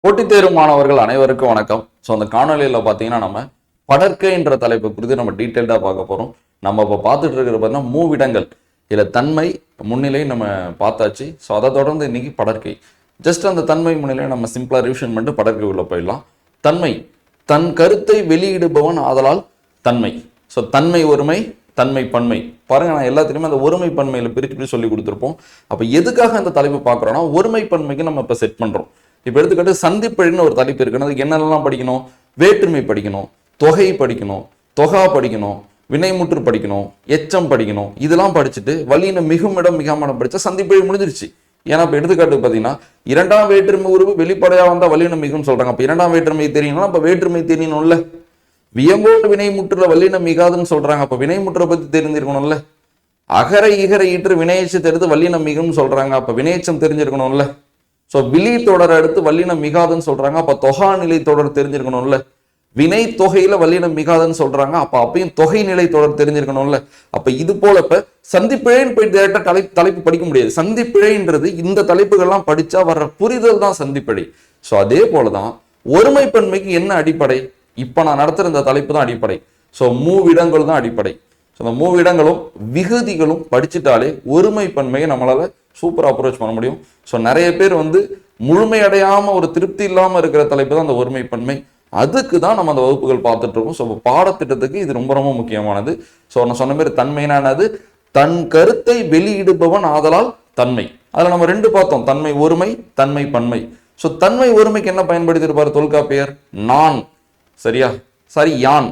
போட்டித் தேர்வு மாணவர்கள் அனைவருக்கும் வணக்கம். ஸோ அந்த காணொலியில் பார்த்தீங்கன்னா நம்ம படர்க்கை என்ற தலைப்பை குறித்து நம்ம டீட்டெயில்டாக பார்க்க போகிறோம். நம்ம இப்போ பார்த்துட்டு இருக்கிற பார்த்தீங்கன்னா மூவிடங்கள், இதில் தன்மை முன்னிலை நம்ம பார்த்தாச்சு. ஸோ அதை தொடர்ந்து இன்னைக்கு படர்க்கை. ஜஸ்ட் அந்த தன்மை முன்னிலை நம்ம சிம்பிளாக ரிவிஷன் பண்ணிட்டு படர்க்கை உள்ள போயிடலாம். தன்மை, தன் கருத்தை வெளியிடுபவன் ஆதலால் தன்மை. ஸோ தன்மை ஒருமை, தன்மை பன்மை. பாருங்க, நான் எல்லாத்துலேயுமே அந்த ஒருமை பன்மையில் பிரித்து சொல்லி கொடுத்துருப்போம். அப்போ எதுக்காக அந்த தலைப்பு பார்க்குறோன்னா ஒருமை பன்மைக்கு நம்ம இப்போ செட் பண்ணுறோம். இப்போ எடுத்துக்கிட்டு சந்திப்பிழைன்னு ஒரு தலைப்பு இருக்குன்னு அதுக்கு என்னெல்லாம் படிக்கணும்? வேற்றுமை படிக்கணும், தொகை படிக்கணும், தொகா படிக்கணும், வினைமுற்று படிக்கணும், எச்சம் படிக்கணும். இதெல்லாம் படிச்சுட்டு வலியின மிகுமிடம் மிகாமடம் படித்தா சந்திப்பிழை முடிஞ்சிருச்சு. ஏன்னா இப்போ எடுத்துக்காட்டு பார்த்தீங்கன்னா இரண்டாம் வேற்றுமை உருவு வெளிப்படையாக வந்தால் வலியின மிகுன்னு சொல்கிறாங்க. அப்போ இரண்டாம் வேற்றுமை தெரியணும்னா அப்போ வேற்றுமை தெரியணும்ல. வியங்கோடு வினைமுற்றுல வல்லினம் மிகாதுன்னு சொல்றாங்க. அப்ப வினைமுற்றை பத்தி தெரிஞ்சிருக்கணும்ல. அகர இகர ஈற்று வினையச்சத்தை எடுத்து வல்லினம் மிகுன்னு சொல்றாங்க. அப்ப வினையச்சம் தெரிஞ்சிருக்கணும்ல. ஸோ விழி தொடர் எடுத்து வல்லினம் மிகாதுன்னு சொல்றாங்க. அப்ப தொகா நிலை தொடர் தெரிஞ்சிருக்கணும்ல. வினை தொகையில வல்லினம் மிகாதுன்னு சொல்றாங்க. அப்பயும் தொகை நிலை தொடர் தெரிஞ்சிருக்கணும்ல. அப்ப இது போல இப்ப சந்திப்பிழைன்னு போய் டேரக்டா தலைப்பு படிக்க முடியாது. சந்திப்பிழைன்றது இந்த தலைப்புகள்லாம் படிச்சா வர்ற புரிதல் தான் சந்திப்பிழை. ஸோ அதே போலதான் ஒருமை பன்மைக்கு என்ன அடிப்படை? இப்போ நான் நடத்துகிற இந்த தலைப்பு தான் அடிப்படை. ஸோ மூவிடங்கள் தான் அடிப்படை. ஸோ அந்த மூவிடங்களும் விகுதிகளும் படிச்சுட்டாலே ஒருமை பன்மையை நம்மளால சூப்பராக அப்ரோச் பண்ண முடியும். ஸோ நிறைய பேர் முழுமையடையாமல் ஒரு திருப்தி இல்லாமல் இருக்கிற தலைப்பு தான் அந்த ஒருமை பன்மை. அதுக்கு தான் நம்ம அந்த வகுப்புகள் பார்த்துட்டு இருக்கோம். ஸோ பாடத்திட்டத்துக்கு இது ரொம்ப ரொம்ப முக்கியமானது. ஸோ நான் சொன்ன மாதிரி தன்மைனானது தன் கருத்தை வெளியிடுபவன் ஆதலால் தன்மை. அதில் நம்ம ரெண்டு பார்த்தோம், தன்மை ஒருமை, தன்மை பன்மை. ஸோ தன்மை ஒருமைக்கு என்ன பயன்படுத்தியிருப்பார் தொல்காப்பியர்? நான். சரியா? சரி, யான்.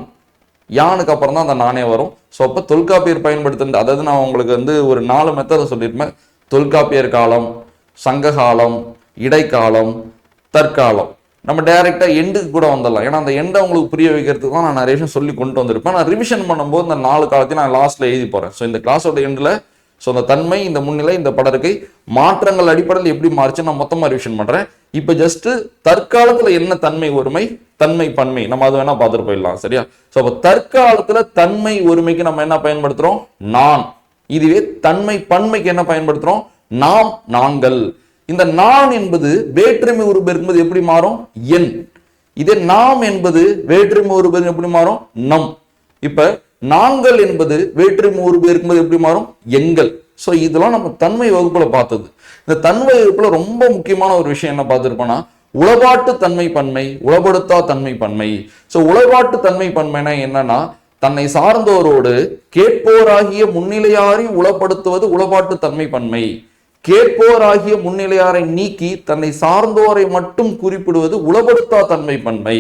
யானுக்கு அப்புறம் தான் அந்த நானே வரும். ஸோ அப்போ தொல்காப்பியர் பயன்படுத்துறது, அதாவது நான் உங்களுக்கு ஒரு 4 மெத்தடை சொல்லியிருப்பேன். தொல்காப்பியர் காலம், சங்க காலம், இடைக்காலம், தற்காலம். நம்ம டைரக்டா எண்டுக்கு கூட வந்துடலாம். ஏன்னா அந்த எண்டை உங்களுக்கு புரிய வைக்கிறதுக்கு தான் நான் நிறைய விஷயம் சொல்லி கொண்டு வந்திருப்பேன். நான் ரிவிஷன் பண்ணும்போது இந்த 4 காலத்தையும் நான் லாஸ்ட்ல எழுதி போறேன். ஸோ இந்த கிளாஸோட எண்டில் இந்த தன்மை, இந்த முன்னிலை, இந்த படர்க்கை மாற்றங்கள் அடிப்படையில் எப்படி மாறிச்சு நான் மொத்தமாக ரிவிஷன் பண்றேன். இப்போ ஜஸ்ட் தற்காலத்துல என்ன தன்மை ஒருமை, தன்மை பன்மை, நம்ம அது வேணா பார்த்துட்டு போயிடலாம். சரியா? ஸோ அப்போ தற்காலத்துல தன்மை ஒருமைக்கு நம்ம என்ன பயன்படுத்துறோம்? நான். இதுவே தன்மை பன்மைக்கு என்ன பயன்படுத்துறோம்? நாம், நாங்கள். இந்த நான் என்பது வேற்றுமை உருபு இருக்கும்போது எப்படி மாறும்? என். இதே நாம் என்பது வேற்றுமை உருபு எப்படி மாறும்? நம். இப்ப நாங்கள் என்பது வேற்றுமை உருபு இருக்கும்போது எப்படி மாறும்? எங்கள். ஸோ இதெல்லாம் நம்ம தன்மை வகுப்புல பார்த்தது. இந்த தன்மை வகுப்புல ரொம்ப முக்கியமான ஒரு விஷயம் என்ன பார்த்துருப்போம்னா உளவாட்டு தன்மை பன்மை, உளப்படுத்தா தன்மை பன்மை. ஸோ உளவாட்டு தன்மை பன்மைனா என்னன்னா தன்னை சார்ந்தோரோடு கேட்போராகிய முன்னிலையாரை உளப்படுத்துவது உளவாட்டு தன்மை பன்மை. கேட்போராகிய முன்னிலையாரை நீக்கி தன்னை சார்ந்தோரை மட்டும் குறிப்பிடுவது உளப்படுத்தா தன்மை பன்மை.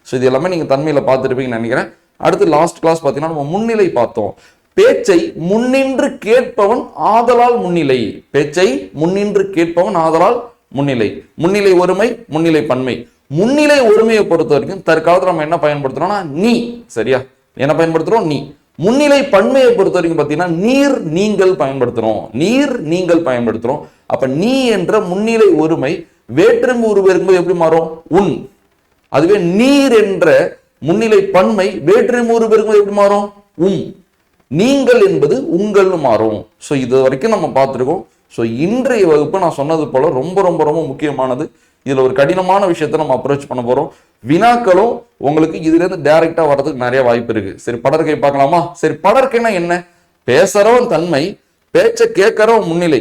ஸோ இது எல்லாமே நீங்க தன்மையில பார்த்துருப்பீங்கன்னு நினைக்கிறேன். அடுத்து லாஸ்ட் கிளாஸ் பார்த்தீங்கன்னா நம்ம முன்னிலை பார்த்தோம். பேச்சை முன்னின்று கேட்பவன் ஆதலால் முன்னிலை. பேச்சை முன்னின்று கேட்பவன் ஆதலால் முன்னிலை. முன்னிலை ஒருமை, முன்னிலை பன்மை. முன்னிலை ஒருமையை பொறுத்த வரைக்கும் தற்காலத்தில் நம்ம என்ன பயன்படுத்துறோம்னா நீ. சரியா? என்ன பயன்படுத்துறோம்? நீ. முன்னிலை பன்மையை பொறுத்த வரைக்கும் பார்த்தீங்கன்னா நீர், நீங்கள் பயன்படுத்துறோம். நீர், நீங்கள் பயன்படுத்துறோம். அப்ப நீ என்ற முன்னிலை ஒருமை வேற்றுமை உருவு இருக்கும்போது எப்படி மாறும்? உன். அதுவே நீர் என்ற முன்னிலை பன்மை வேற்றுமை உருவு இருக்கும்போது எப்படி மாறும்? நீங்கள் என்பது உங்கள்னு மாறும். ஸோ இது வரைக்கும் நம்ம பார்த்துருக்கோம். ஸோ இன்றைய வகுப்பு நான் சொன்னது போல ரொம்ப ரொம்ப ரொம்ப முக்கியமானது. இதுல ஒரு கடினமான விஷயத்த நம்ம அப்ரோச் பண்ண போறோம். வினாக்களும் உங்களுக்கு இதுல இருந்து டைரக்டா வர்றதுக்கு நிறைய வாய்ப்பு இருக்கு. சரி, படர்க்கை பார்க்கலாமா? சரி, படர்க்கைனா என்ன? பேசுறவன் தன்மை, பேச்சை கேட்கறவன் முன்னிலை.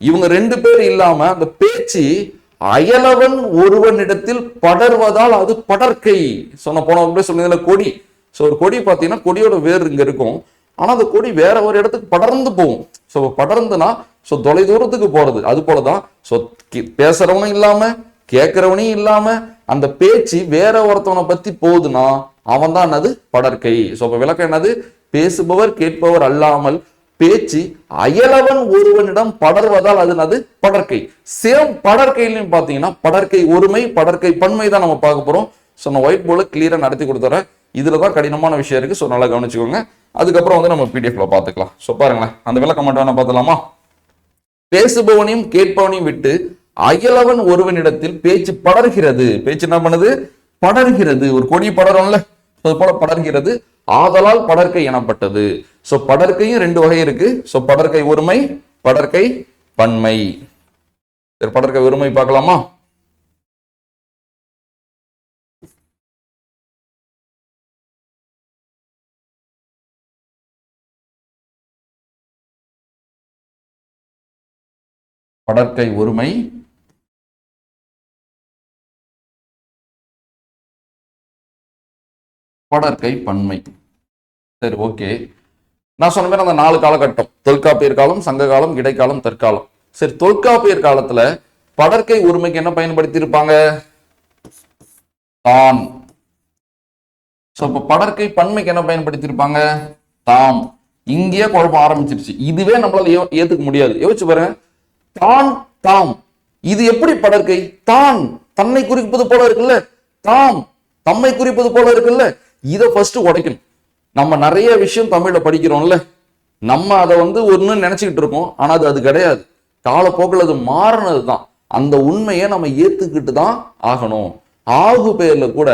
இவங்க 2 பேர் இல்லாம அந்த பேச்சு அயலவன் ஒருவனிடத்தில் படர்வதால் அது படர்க்கை. சொன்ன போன சொன்னதுல கொடி. ஸோ ஒரு கொடி பார்த்தீங்கன்னா கொடியோட வேர் இங்க இருக்கும். ஆனா அந்த கொடி வேற ஒரு இடத்துக்கு படர்ந்து போகும். ஸோ படர்ந்துனா தொலை தூரத்துக்கு போறது. அது போலதான் பேசுறவனும் இல்லாம கேட்கிறவனையும் இல்லாம அந்த பேச்சு வேற ஒருத்தவனை பத்தி போகுதுன்னா அவன் தான் என்னது? படர்க்கை. ஸோ விளக்கம் என்னது? பேசுபவர் கேட்பவர் அல்லாமல் பேச்சு அயலவன் ஒருவனிடம் படர்வதால் அது என்னது? படர்க்கை. சேம் படர்க்கையிலையும் பாத்தீங்கன்னா படர்க்கை ஒருமை, படர்க்கை பன்மை தான் நம்ம பார்க்க போறோம். ஸோ நான் ஒயிட் போர்டில் கிளியரா நடத்தி கொடுத்துறேன். இதுலதான் கடினமான விஷயம் இருக்கு. ஸோ நல்லா கவனிச்சுக்கோங்க. அதுக்கப்புறம் நம்ம பிடிஎஃப்ல பார்த்துக்கலாம். ஸோ பாருங்களேன், அந்த விளக்கம் மட்டும் வேணா பார்த்துலாமா? பேசுபவனையும் கேட்பவனையும் விட்டு அயலவன் ஒருவனிடத்தில் பேச்சு படர்கிறது. பேச்சு என்ன பண்ணுது? படர்கிறது. ஒரு கொடி படரும்ல, அது போல படர்கிறது. ஆதலால் படர்க்கை எனப்பட்டது. ஸோ படர்க்கையும் 2 வகை இருக்கு. ஸோ படர்க்கை ஒருமை, படர்க்கை பன்மை. படர்க்கை ஒருமை பார்க்கலாமா? படர்க்கை ஒருமை, படர்க்கை பன்மை. சரி, ஓகே. நான் சொன்ன மாதிரி அந்த 4 காலகட்டம், தொல்காப்பியர் காலம், சங்க காலம், இடைக்காலம், தற்காலம். சரி, தொல்காப்பியர் காலத்துல படர்க்கை ஒருமைக்கு என்ன பயன்படுத்தி இருப்பாங்க? தான். இப்ப படர்க்கை பன்மைக்கு என்ன பயன்படுத்தி இருப்பாங்க? தாம். இங்கேயே குழப்பம் ஆரம்பிச்சிருச்சு. இதுவே நம்மளால ஏத்துக்க முடியாது. யோசிச்சு பாருங்க, தான் தாம், இது எப்படி படர்க்கை? தான் தன்னை குறிப்பது போல இருக்குல்ல, தாம் தம்மை குறிப்பது போல இருக்குல்ல. இதை ஃபர்ஸ்ட் உடைக்கணும். நம்ம நிறைய விஷயம் தமிழ்ல படிக்கிறோம்ல, நம்ம அதை ஒண்ணு நினைச்சுக்கிட்டு இருக்கோம். ஆனா அது கிடையாது. காலப்போக்கில் அது மாறினது தான். அந்த உண்மையை நம்ம ஏத்துக்கிட்டு தான் ஆகணும். ஆகு பெயர்ல கூட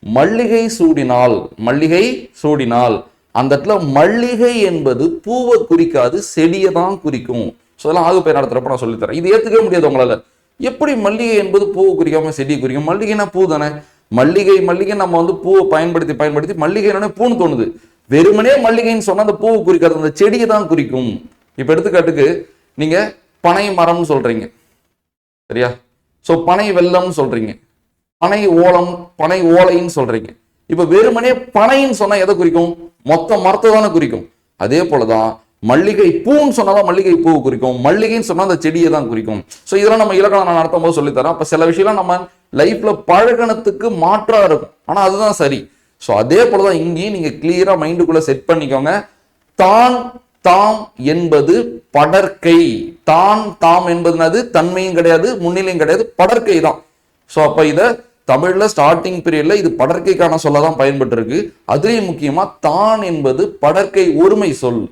மல்லிகை சூடினால், மல்லிகை சூடினால், அந்த இடத்துல மல்லிகை என்பது பூவை குறிக்காது, செடியை தான் குறிக்கும். அதெல்லாம் ஆகு பெயர் நடத்துறப்ப நான் சொல்லித்தரேன். இது ஏத்துக்கவே முடியாது உங்களால. எப்படி மல்லிகை என்பது பூவை குறிக்காம செடியை குறிக்கும்? மல்லிகைனா பூ தானே. மல்லிகை மல்லிகை நம்ம பூவை பயன்படுத்தி பயன்படுத்தி மல்லிகை பூன்னு தோணுது. வெறுமனே மல்லிகைன்னு சொன்னா அந்த பூவை குறிக்காது, அந்த செடியை தான் குறிக்கும். இப்ப எடுத்துக்காட்டுக்கு நீங்க பனை மரம்னு சொல்றீங்க, சரியா? சோ பனை வெள்ளம்னு சொல்றீங்க, பனை ஓலம், பனை ஓலைன்னு சொல்றீங்க. இப்ப வெறுமனே பனைன்னு சொன்னா எதை குறிக்கும்? மொத்த மரத்தை தானே குறிக்கும். அதே போலதான் மல்லிகை பூன்னு சொன்னாதான் மல்லிகை பூவை குறிக்கும், மல்லிகைன்னு சொன்னா அந்த செடியை தான் குறிக்கும். சோ இதெல்லாம் நம்ம இலக்கணம் நான் நடத்தும் போது சொல்லித்தரேன். அப்ப சில விஷயம்லாம் நம்ம லைஃப்ல பழகணத்துக்கு மாற்றா இருக்கும், ஆனா அதுதான் சரி. சோ அதே போலதான் இங்கேயும் நீங்க கிளியரா மைண்டுக்குள்ள செட் பண்ணிக்கோங்க. தான் தாம் என்பது படர்க்கை. தான் தாம் என்பது தன்மையும் கிடையாது, முன்னிலையும் கிடையாது, படர்க்கை தான். சோ அப்ப இத தமிழ்ல ஸ்டார்டிங் பீரியட்ல இது படர்க்கைக்கான சொல்லதான் பயன்பட்டு இருக்கு. அதுலயும் முக்கியமா தான் என்பது படர்க்கை ஒருமை சொல்,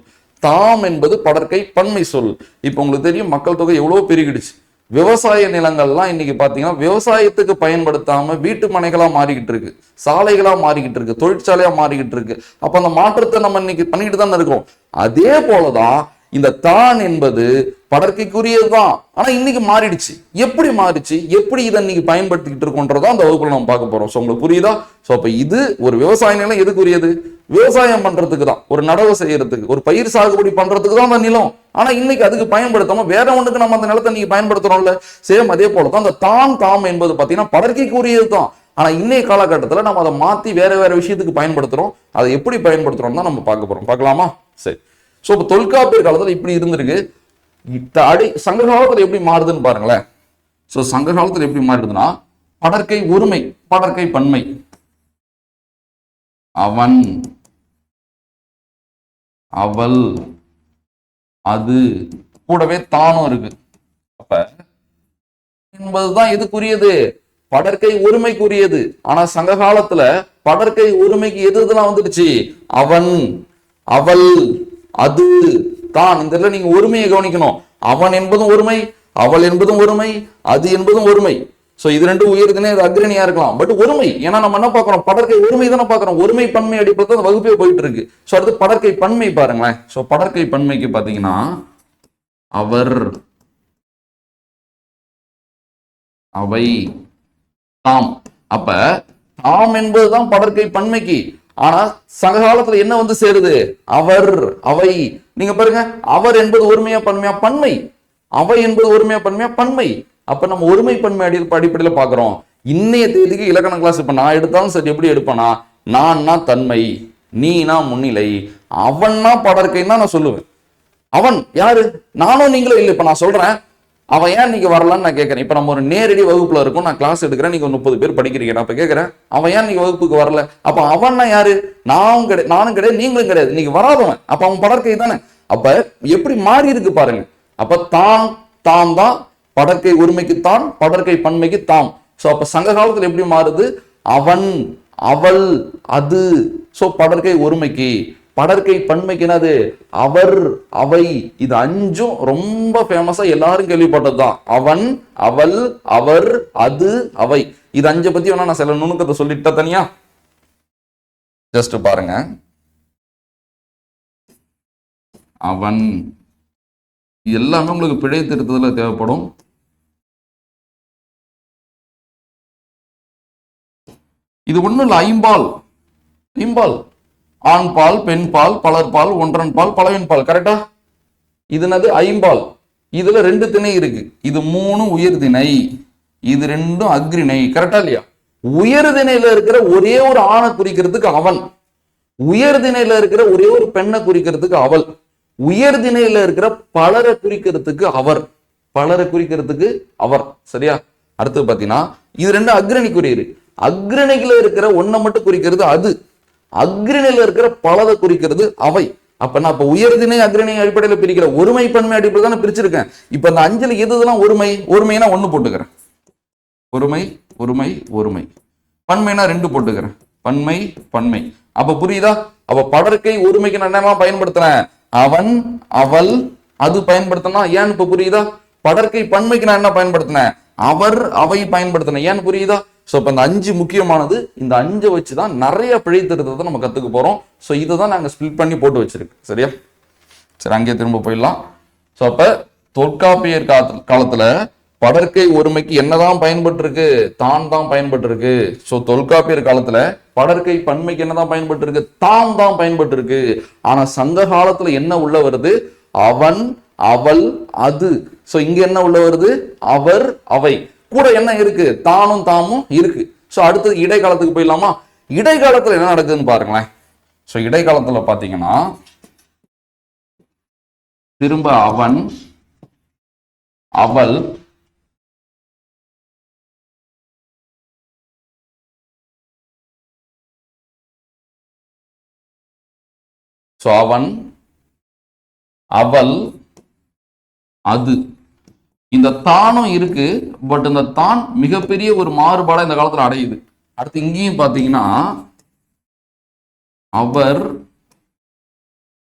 தாம் என்பது படர்க்கை பன்மை சொல். இப்ப உங்களுக்கு தெரியும் மக்கள் தொகை எவ்வளவு பெருகிடுச்சு. விவசாய நிலங்கள்லாம் இன்னைக்கு பாத்தீங்கன்னா விவசாயத்துக்கு பயன்படுத்தாம வீட்டு மனைகளா மாறிக்கிட்டு இருக்கு, சாலைகளா மாறிக்கிட்டு இருக்கு, தொழிற்சாலையா மாறிக்கிட்டு இருக்கு. அப்ப அந்த மாற்றத்தை நம்ம இன்னைக்கு பண்ணிட்டு தான் இருக்கோம். அதே போலதான் இந்த தான் என்பது படர்க்கைக்குரியதுதான், ஆனா இன்னைக்கு மாறிடுச்சு. எப்படி மாறிச்சு, எப்படி இதை இன்னைக்கு பயன்படுத்திக்கிட்டு இருக்கோன்றதான் அந்த வகுப்புல நம்ம பார்க்க போறோம். சோ உங்களுக்கு புரியுதா? சோ அப்ப இது ஒரு விவசாய நிலம் எதுக்குரியது? விவசாயம் பண்றதுக்கு தான், ஒரு நடவு செய்யறதுக்கு, ஒரு பயிர் சாகுபடி பண்றதுக்கு தான் அந்த நிலம். ஆனா இன்னைக்கு அதுக்கு பயன்படுத்தாம வேற ஒண்ணுக்கு நம்ம அந்த நிலத்தை நீங்க பயன்படுத்துறோம்ல. சேம் அதே போலதான் அந்த தான் தாம் என்பது பாத்தீங்கன்னா படர்க்கைக்குரியது தான். ஆனா இன்னைய காலகட்டத்துல நம்ம அதை மாத்தி வேற வேற விஷயத்துக்கு பயன்படுத்துறோம். அதை எப்படி பயன்படுத்துறோம் தான் நம்ம பார்க்க போறோம். பார்க்கலாமா? சரி. சோ இப்ப தொல்காப்பியர் காலத்துல இப்படி இருந்திருக்கு. சங்க காலத்துல எப்படி மாறுதுன்னு பாருங்களேன். சோ சங்க காலத்துல எப்படி மாறுதுன்னா, படர்க்கை ஒருமை, படர்க்கை பன்மை. அவன், அவள், அது, கூடவே தானும் இருக்கு. அப்ப என்பதுதான் எதுக்குரியது? படர்க்கை ஒருமைக்குரியது. ஆனா சங்க காலத்துல படர்க்கை ஒருமைக்கு எது இதெல்லாம் வந்துடுச்சு? அவன், அவள், அது, தான். இந்த நீங்க ஒருமையை கவனிக்கணும். அவன் என்பதும் ஒருமை, அவள் என்பதும் ஒருமை, அது என்பதும் ஒருமை. சோ இது ரெண்டும் உயர்த்தினே அக்ரணியா இருக்கலாம், பட் ஒருமை. ஏன்னா நம்ம என்ன பாக்குறோம்? படர்க்கை ஒருமை தானே பாக்குறோம். ஒருமை பன்மை அடிப்படையில் அந்த வகுப்பே போயிட்டு இருக்கு. சோ அடுத்து படர்க்கை பன்மை பாருங்களேன். சோ படர்க்கை பன்மைக்கு பாத்தீங்கன்னா அவர், அவை, தாம். அப்ப தாம் என்பதுதான் படர்க்கை பன்மைக்கு. ஆனா சங்க காலத்துல என்ன சேருது? அவர், அவை. நீங்க பாருங்க, அவர் என்பது ஒருமையா பன்மையா? பன்மை. அவை என்பது ஒருமையா பன்மையா? பன்மை. அப்ப நம்ம ஒருமை பன்மை அடிப்படையில பாக்குறோம். இன்னைய தேதிக்கு இலக்கண கிளாஸ் இப்ப நான் எடுத்தாலும் சரி, எப்படி எடுப்பேனா, நான்னா தன்மை, நீனா முன்னிலை, அவன்னா படர்க்கைன்னு தான் நான் சொல்லுவேன். அவன் யாரு? நானும் நீங்களும் இல்லை. இப்ப நான் சொல்றேன், அவன் ஏன் நீங்க வரலான்னு நான் கேட்கறேன். இப்ப நம்ம ஒரு நேரடி வகுப்புல இருக்கோம், நான் கிளாஸ் எடுக்கிறேன், நீங்க 30 பேர் படிக்கிறீங்க. நான் இப்ப கேட்கறேன், அவன் ஏன் நீங்க வகுப்புக்கு வரல? அப்ப அவன்னா யாரு? நானும் கிடையாது, நீங்களும் கிடையாது, நீங்க வராதவன். அப்ப அவன் படர்க்கை தானே. அப்ப எப்படி மாறி இருக்கு பாருங்க. அப்ப தான் தாம் தான் படர்க்கை ஒருமைக்கு தான், படர்க்கை பன்மைக்கு தாம். சோ அப்ப சங்க காலத்துல எப்படி மாறுது? அவன், அவள், அது. சோ படர்க்கை ஒருமைக்கு. படர்க்கை பன்மைக்கு என்னது? அவர், அவை. இது 5 ரொம்ப ஃபேமஸா எல்லாரும் கேள்விப்பட்டதுதான். அவன், அவள், அவர், அது, அவை. இது 5 பத்தி வேணா நான் சில நுணுக்கத்தை சொல்லிட்ட தனியா. ஜஸ்ட் பாருங்க. அவன் எல்லாமே உங்களுக்கு பிழை திருத்தத்துல தேவைப்படும். இது ஒண்ணும் இல்ல, ஐம்பால். ஐம்பால், ஆண் பால், பெண் பால், பலர் பால், ஒன்றன் பால், பலவின் பால். கரெக்டா? இது என்னது? ஐம்பால். இதுல 2 திணை இருக்கு. இது 3 உயர் திணை, இது 2 அக்ரிணை. கரெக்டா இல்லையா? உயர் திணையில இருக்கிற ஒரே ஒரு ஆணை குறிக்கிறதுக்கு அவன், உயர் திணையில இருக்கிற ஒரே ஒரு பெண்ணை குறிக்கிறதுக்கு அவள், உயர் திணையில இருக்கிற பலரை குறிக்கிறதுக்கு அவர், பலரை குறிக்கிறதுக்கு அவர். சரியா? அடுத்து பாத்தீங்கன்னா இது 2 அக்ரணி குறியீடு. அக்ரணிகளை இருக்கிற ஒன்னை மட்டும் குறிக்கிறது அது, அக்ரணியில இருக்கிற பலதை குறிக்கிறது அவை. அப்ப நான் இப்ப உயர்திணை அக்ரணி அடிப்படையில் பிரிக்கிற ஒருமை பன்மை அடிப்படையில் தானே பிரிச்சிருக்கேன். இப்ப அந்த 5ல எதுலாம் ஒருமை, ஒருமைனா 1 போட்டுக்கிறேன், ஒருமை ஒருமை ஒருமை. பன்மைனா 2 போட்டுக்கிறேன், பன்மை பன்மை. அப்ப புரியுதா? அப்ப படற்கை ஒருமைக்கு நான் என்னெல்லாம் பயன்படுத்துறேன், அவன் அவள் அது பயன்படுத்தினா. ஏன்னு இப்ப புரியுதா? படற்கை பன்மைக்கு நான் என்ன பயன்படுத்தினேன், அவர் அவை பயன்படுத்தினேன். ஏன்னு புரியுதா? ஸோ இப்போ இந்த 5 முக்கியமானது. இந்த 5 வச்சு தான் நிறைய பிழை திருத்தத்தை நம்ம கற்றுக்க போகிறோம். ஸோ இதை தான் நாங்கள் ஸ்பிளிட் பண்ணி போட்டு வச்சிருக்கு. சரியா? சரி, அங்கேயே திரும்ப போயிடலாம். ஸோ அப்போ தொல்காப்பியர் காலத்தில் படற்கை ஒருமைக்கு என்னதான் பயன்பட்டு இருக்கு, தான் தான் பயன்பட்டு இருக்கு. ஸோ தொல்காப்பியர் காலத்தில் படற்கை பன்மைக்கு என்னதான் பயன்பட்டு இருக்கு, தான் தான் பயன்பட்டு இருக்கு. ஆனால் சங்க காலத்தில் என்ன உள்ள வருது, அவன் அவள் அது. ஸோ இங்க என்ன உள்ள வருது, அவர் அவை. கூட என்ன இருக்கு, தானும் தாமும் இருக்கு. சோ அடுத்தது இடைக்காலத்துக்கு போயிடலாமா? இடைக்காலத்துல என்ன நடக்குதுன்னு பாருங்களேன். சோ இடைக்காலத்துல பாத்தீங்கன்னா திரும்ப அவன் அவள் சோ அவன் அவள் அது. இந்த தானும் இருக்கு, பட் இந்த தான் மிகப்பெரிய ஒரு மாறுபாடா இந்த காலத்துல அடையுது. அடுத்து இங்கேயும் பாத்தீங்கன்னா அவர்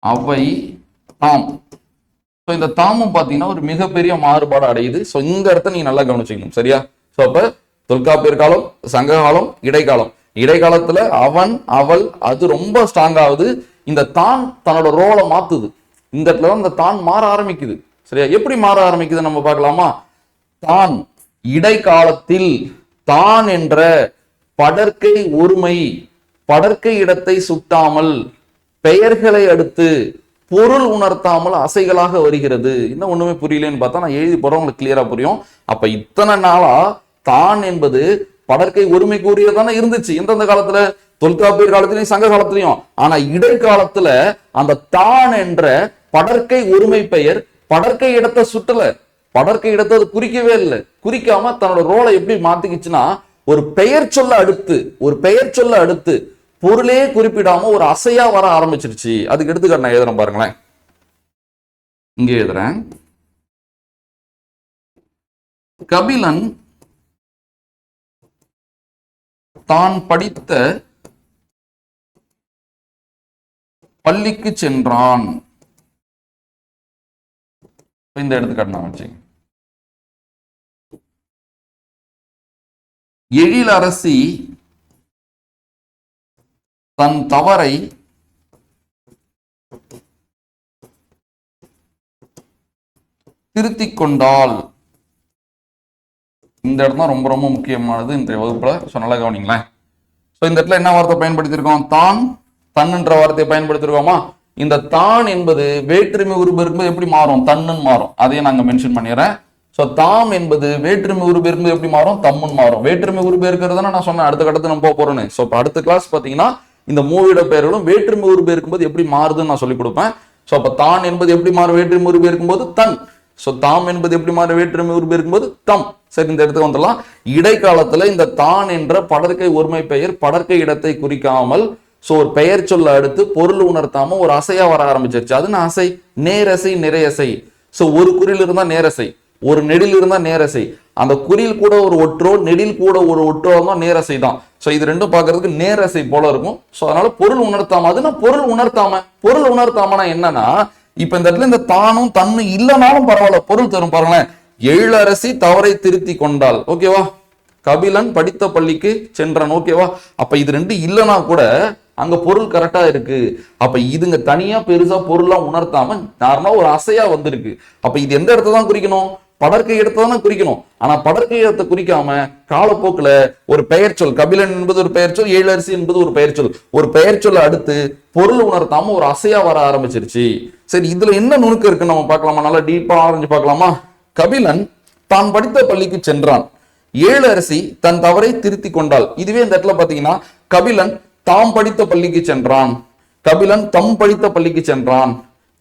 அவை தாம். இந்த தாமும் பாத்தீங்கன்னா ஒரு மிகப்பெரிய மாறுபாடு அடையுது. ஸோ இந்த இடத்த நீங்க நல்லா கவனிச்சுக்கணும். சரியா? ஸோ அப்ப தொல்காப்பியர் காலம், சங்க காலம், இடைக்காலம். இடைக்காலத்துல அவன் அவள் அது ரொம்ப ஸ்ட்ராங் ஆகுது. இந்த தான் தன்னோட ரோலை மாத்துது. இந்த இடத்துல தான் இந்த தான் மாற ஆரம்பிக்குது. சரியா? எப்படி மாற ஆரம்பிக்குது நம்ம பார்க்கலாமா? தான் இடைக்காலத்தில் தான் என்ற படற்கை ஒருமை படற்கை இடத்தை சுட்டாமல் பெயர்களை அடுத்து பொருள் உணர்த்தாமல் அசைகளாக வருகிறது. இன்னும் ஒண்ணுமே புரியலன்னு பார்த்தா நான் எழுதி போறேன், உங்களுக்கு கிளியரா புரியும். அப்ப இத்தனை நாளா தான் என்பது படற்கை ஒருமை கூறியதானே இருந்துச்சு. எந்தெந்த காலத்துல? தொல்காப்பியர் காலத்திலையும் சங்க காலத்திலையும். ஆனா இடைக்காலத்துல அந்த தான் என்ற படற்கை ஒருமை பெயர் படற்கை இடத்தை சுட்டல, படற்கை இடத்தை அது குறிக்கவே இல்லை. குறிக்காம தன்னோட ரோலை எப்படி மாத்திக்கிச்சுன்னா, ஒரு பெயர் சொல்ல அடுத்து ஒரு பெயர் சொல்ல அடுத்து பொருளே குறிப்பிடாம ஒரு அசையா வர ஆரம்பிச்சிருச்சு. அதுக்கு எடுத்துக்காட்டு நான் எழுதுறேன் பாருங்களேன். இங்க எழுதுறேன். கபிலன் தான் படித்த பள்ளிக்கு சென்றான். இந்த எடுத்துக்காட்டு நான் வச்சேன். எழில் அரசி தன் தவறை திருத்திக் கொண்டால். இந்த இடம் தான் ரொம்ப ரொம்ப முக்கியமானது இந்த வகுப்புல. நல்லா கவனிங்களேன். இந்த இடத்துல என்ன வார்த்தை பயன்படுத்தியிருக்கோம், தான் தன்னுன்ற வார்த்தையை பயன்படுத்திருக்கோமா? இந்த தான் என்பது வேற்றுமை உருபு இருக்கும்போது எப்படி மாறும், தன்னுன்னு மாறும். அதையும் நாங்க மென்ஷன் பண்ணிடுறேன். சோ தாம் என்பது வேற்றுமை உருபு இருக்கும்போது எப்படி மாறும், தம்முன்னு மாறும். வேற்றுமை உருபு இருக்கிறதுனா நான் சொன்னேன் அடுத்த கட்டத்துக்கு நம்ம போறோம்னு. சோ அடுத்த கிளாஸ் பாத்தீங்கன்னா இந்த மூவிட பெயர்களும் வேற்றுமை உருபு இருக்கும்போது எப்படி மாறுதுன்னு நான் சொல்லி கொடுப்பேன். சோ அப்ப தான் என்பது எப்படி மாறும், வேற்றுமை உருபு இருக்கும்போது தன். சோ தாம் என்பது எப்படி மாறும், வேற்றுமை உருபு இருக்கும்போது தம். சரி, இந்த இடத்துக்கு வந்துடலாம். இடைக்காலத்துல இந்த தான் என்ற படற்கை ஒருமை பெயர் படற்கை இடத்தை குறிக்காமல் ஒரு பெயர் சொல்ல அடுத்து பொருள் உணர்த்தாம ஒரு அசையா வர ஆரம்பிச்சிருச்சு. அது அசை, நேரசை, நிறையசை. ஒரு குறில் இருந்தா நேரசை, ஒரு நெடில் இருந்தா நேரசை. அந்த குறில் கூட ஒரு ஒற்றோ நெடில் கூட ஒரு ஒற்றோ தான் நேரசை தான். இது ரெண்டும் பாக்குறதுக்கு நேரசை போல இருக்கும். அதனால பொருள் உணர்த்தாம, அதுனா பொருள் உணர்த்தாம. பொருள் உணர்த்தாமனா என்னன்னா, இப்ப இந்த இடத்துல இந்த தானும் தன்னு இல்லைனாலும் பரவாயில்ல, பொருள் தரும். பாருங்களேன், எழிலரசி தவறை திருத்தி கொண்டாள். ஓகேவா? கபிலன் படித்த பள்ளிக்கு சென்றான். ஓகேவா? அப்ப இது ரெண்டு இல்லைன்னா கூட அங்க பொருள் கரெக்டா இருக்கு. அப்ப இதுங்க தனியா பெருசா பொருள்லாம் உணர்த்தாம நார்மலா ஒரு அசையா வந்திருக்கு. அப்ப இது எந்த இடத்த தான் குறிக்கணும், படற்கை இடத்தை குறிக்கணும். ஆனா படற்கை இடத்தை குறிக்காம காலப்போக்குல ஒரு பெயர் சொல், கபிலன் என்பது ஒரு பெயர் சொல், ஏழரசி என்பது ஒரு பெயர் சொல், ஒரு பெயர் சொல்ல அடுத்து பொருள் உணர்த்தாம ஒரு அசையா வர ஆரம்பிச்சிருச்சு. சரி, இதுல என்ன நுணுக்கம் இருக்குன்னு நம்ம பார்க்கலாமா? நல்லா டீப்பா ஆரஞ்சு பார்க்கலாமா? கபிலன் தான் படித்த பள்ளிக்கு சென்றான். ஏழரசி தன் தவறை திருத்தி கொண்டாள். இதுவே இந்த இடத்துல பாத்தீங்கன்னா கபிலன் தாம் படித்த பள்ளிக்கு சென்றான், கபிலன் தம் படித்த பள்ளிக்கு சென்றான்,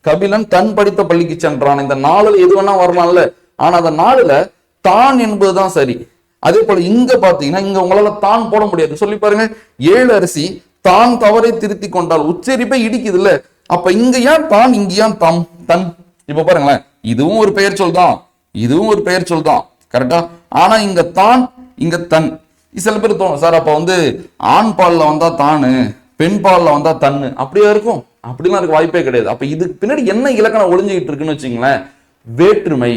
கபிலன் தன் படித்த பள்ளிக்கு சென்றான். இந்த நாளில் எது வேணா வரலாம்ல, ஆனா அந்த நாளில் தான் என்பதுதான் சரி. அதே போல இங்க பாத்தீங்கன்னா இங்க உங்களால தான் போட முடியாது. சொல்லி பாருங்க, ஏழரசி தான் தவறை திருத்தி கொண்டால் உச்சரிப்பை இடிக்குது இல்ல, அப்ப இங்க ஏன் தான், இங்க ஏன் தம் தன்? இப்ப பாருங்களேன், இதுவும் ஒரு பெயர் சொல் தான், இதுவும் ஒரு பெயர் சொல் தான், கரெக்டா? ஆனா இங்க தான், இங்க தன். சில பேர் தோணும், சார் அப்ப ஆண் பால்ல வந்தா தானு, பெண் பால்ல வந்தா தன்னு, அப்படியா இருக்கும்? அப்படிலாம் இருக்க வாய்ப்பே கிடையாது. அப்ப இதுக்கு பின்னாடி என்ன இலக்கணம் ஒளிஞ்சுக்கிட்டு இருக்குன்னு வச்சுங்களேன், வேற்றுமை.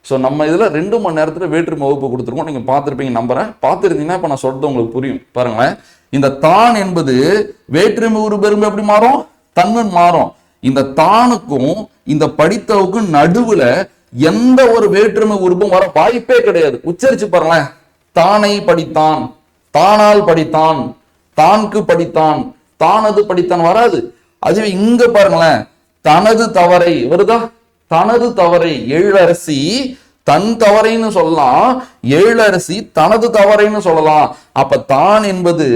ஸோ நம்ம இதுல 2 மணி நேரத்துல வேற்றுமை வகுப்பு கொடுத்துருக்கோம், நீங்க பார்த்துருப்பீங்க நம்புறேன். பார்த்துருந்தீங்கன்னா இப்ப நான் சொல்றது உங்களுக்கு புரியும். பாருங்களேன், இந்த தான் என்பது வேற்றுமை உருபெருமை எப்படி மாறும்? தன்னு மாறும். இந்த தானுக்கும் இந்த படித்தவுக்கும் நடுவுல எந்த ஒரு வேற்றுமை உருவம் வர வாய்ப்பே கிடையாது. உச்சரிச்சு பாருங்களேன், தானை படித்தான், தானால் படித்தான், தான்கு படித்தான், தானது படித்தான் வராது. அதுவே இங்க பாருங்களேன், தனது தவறை வருதா? தனது தவறை ஏழரசி தன் தவறைன்னு சொல்லலாம், ஏழரசி தனது தவறைன்னு சொல்லலாம். அப்ப தான் என்பது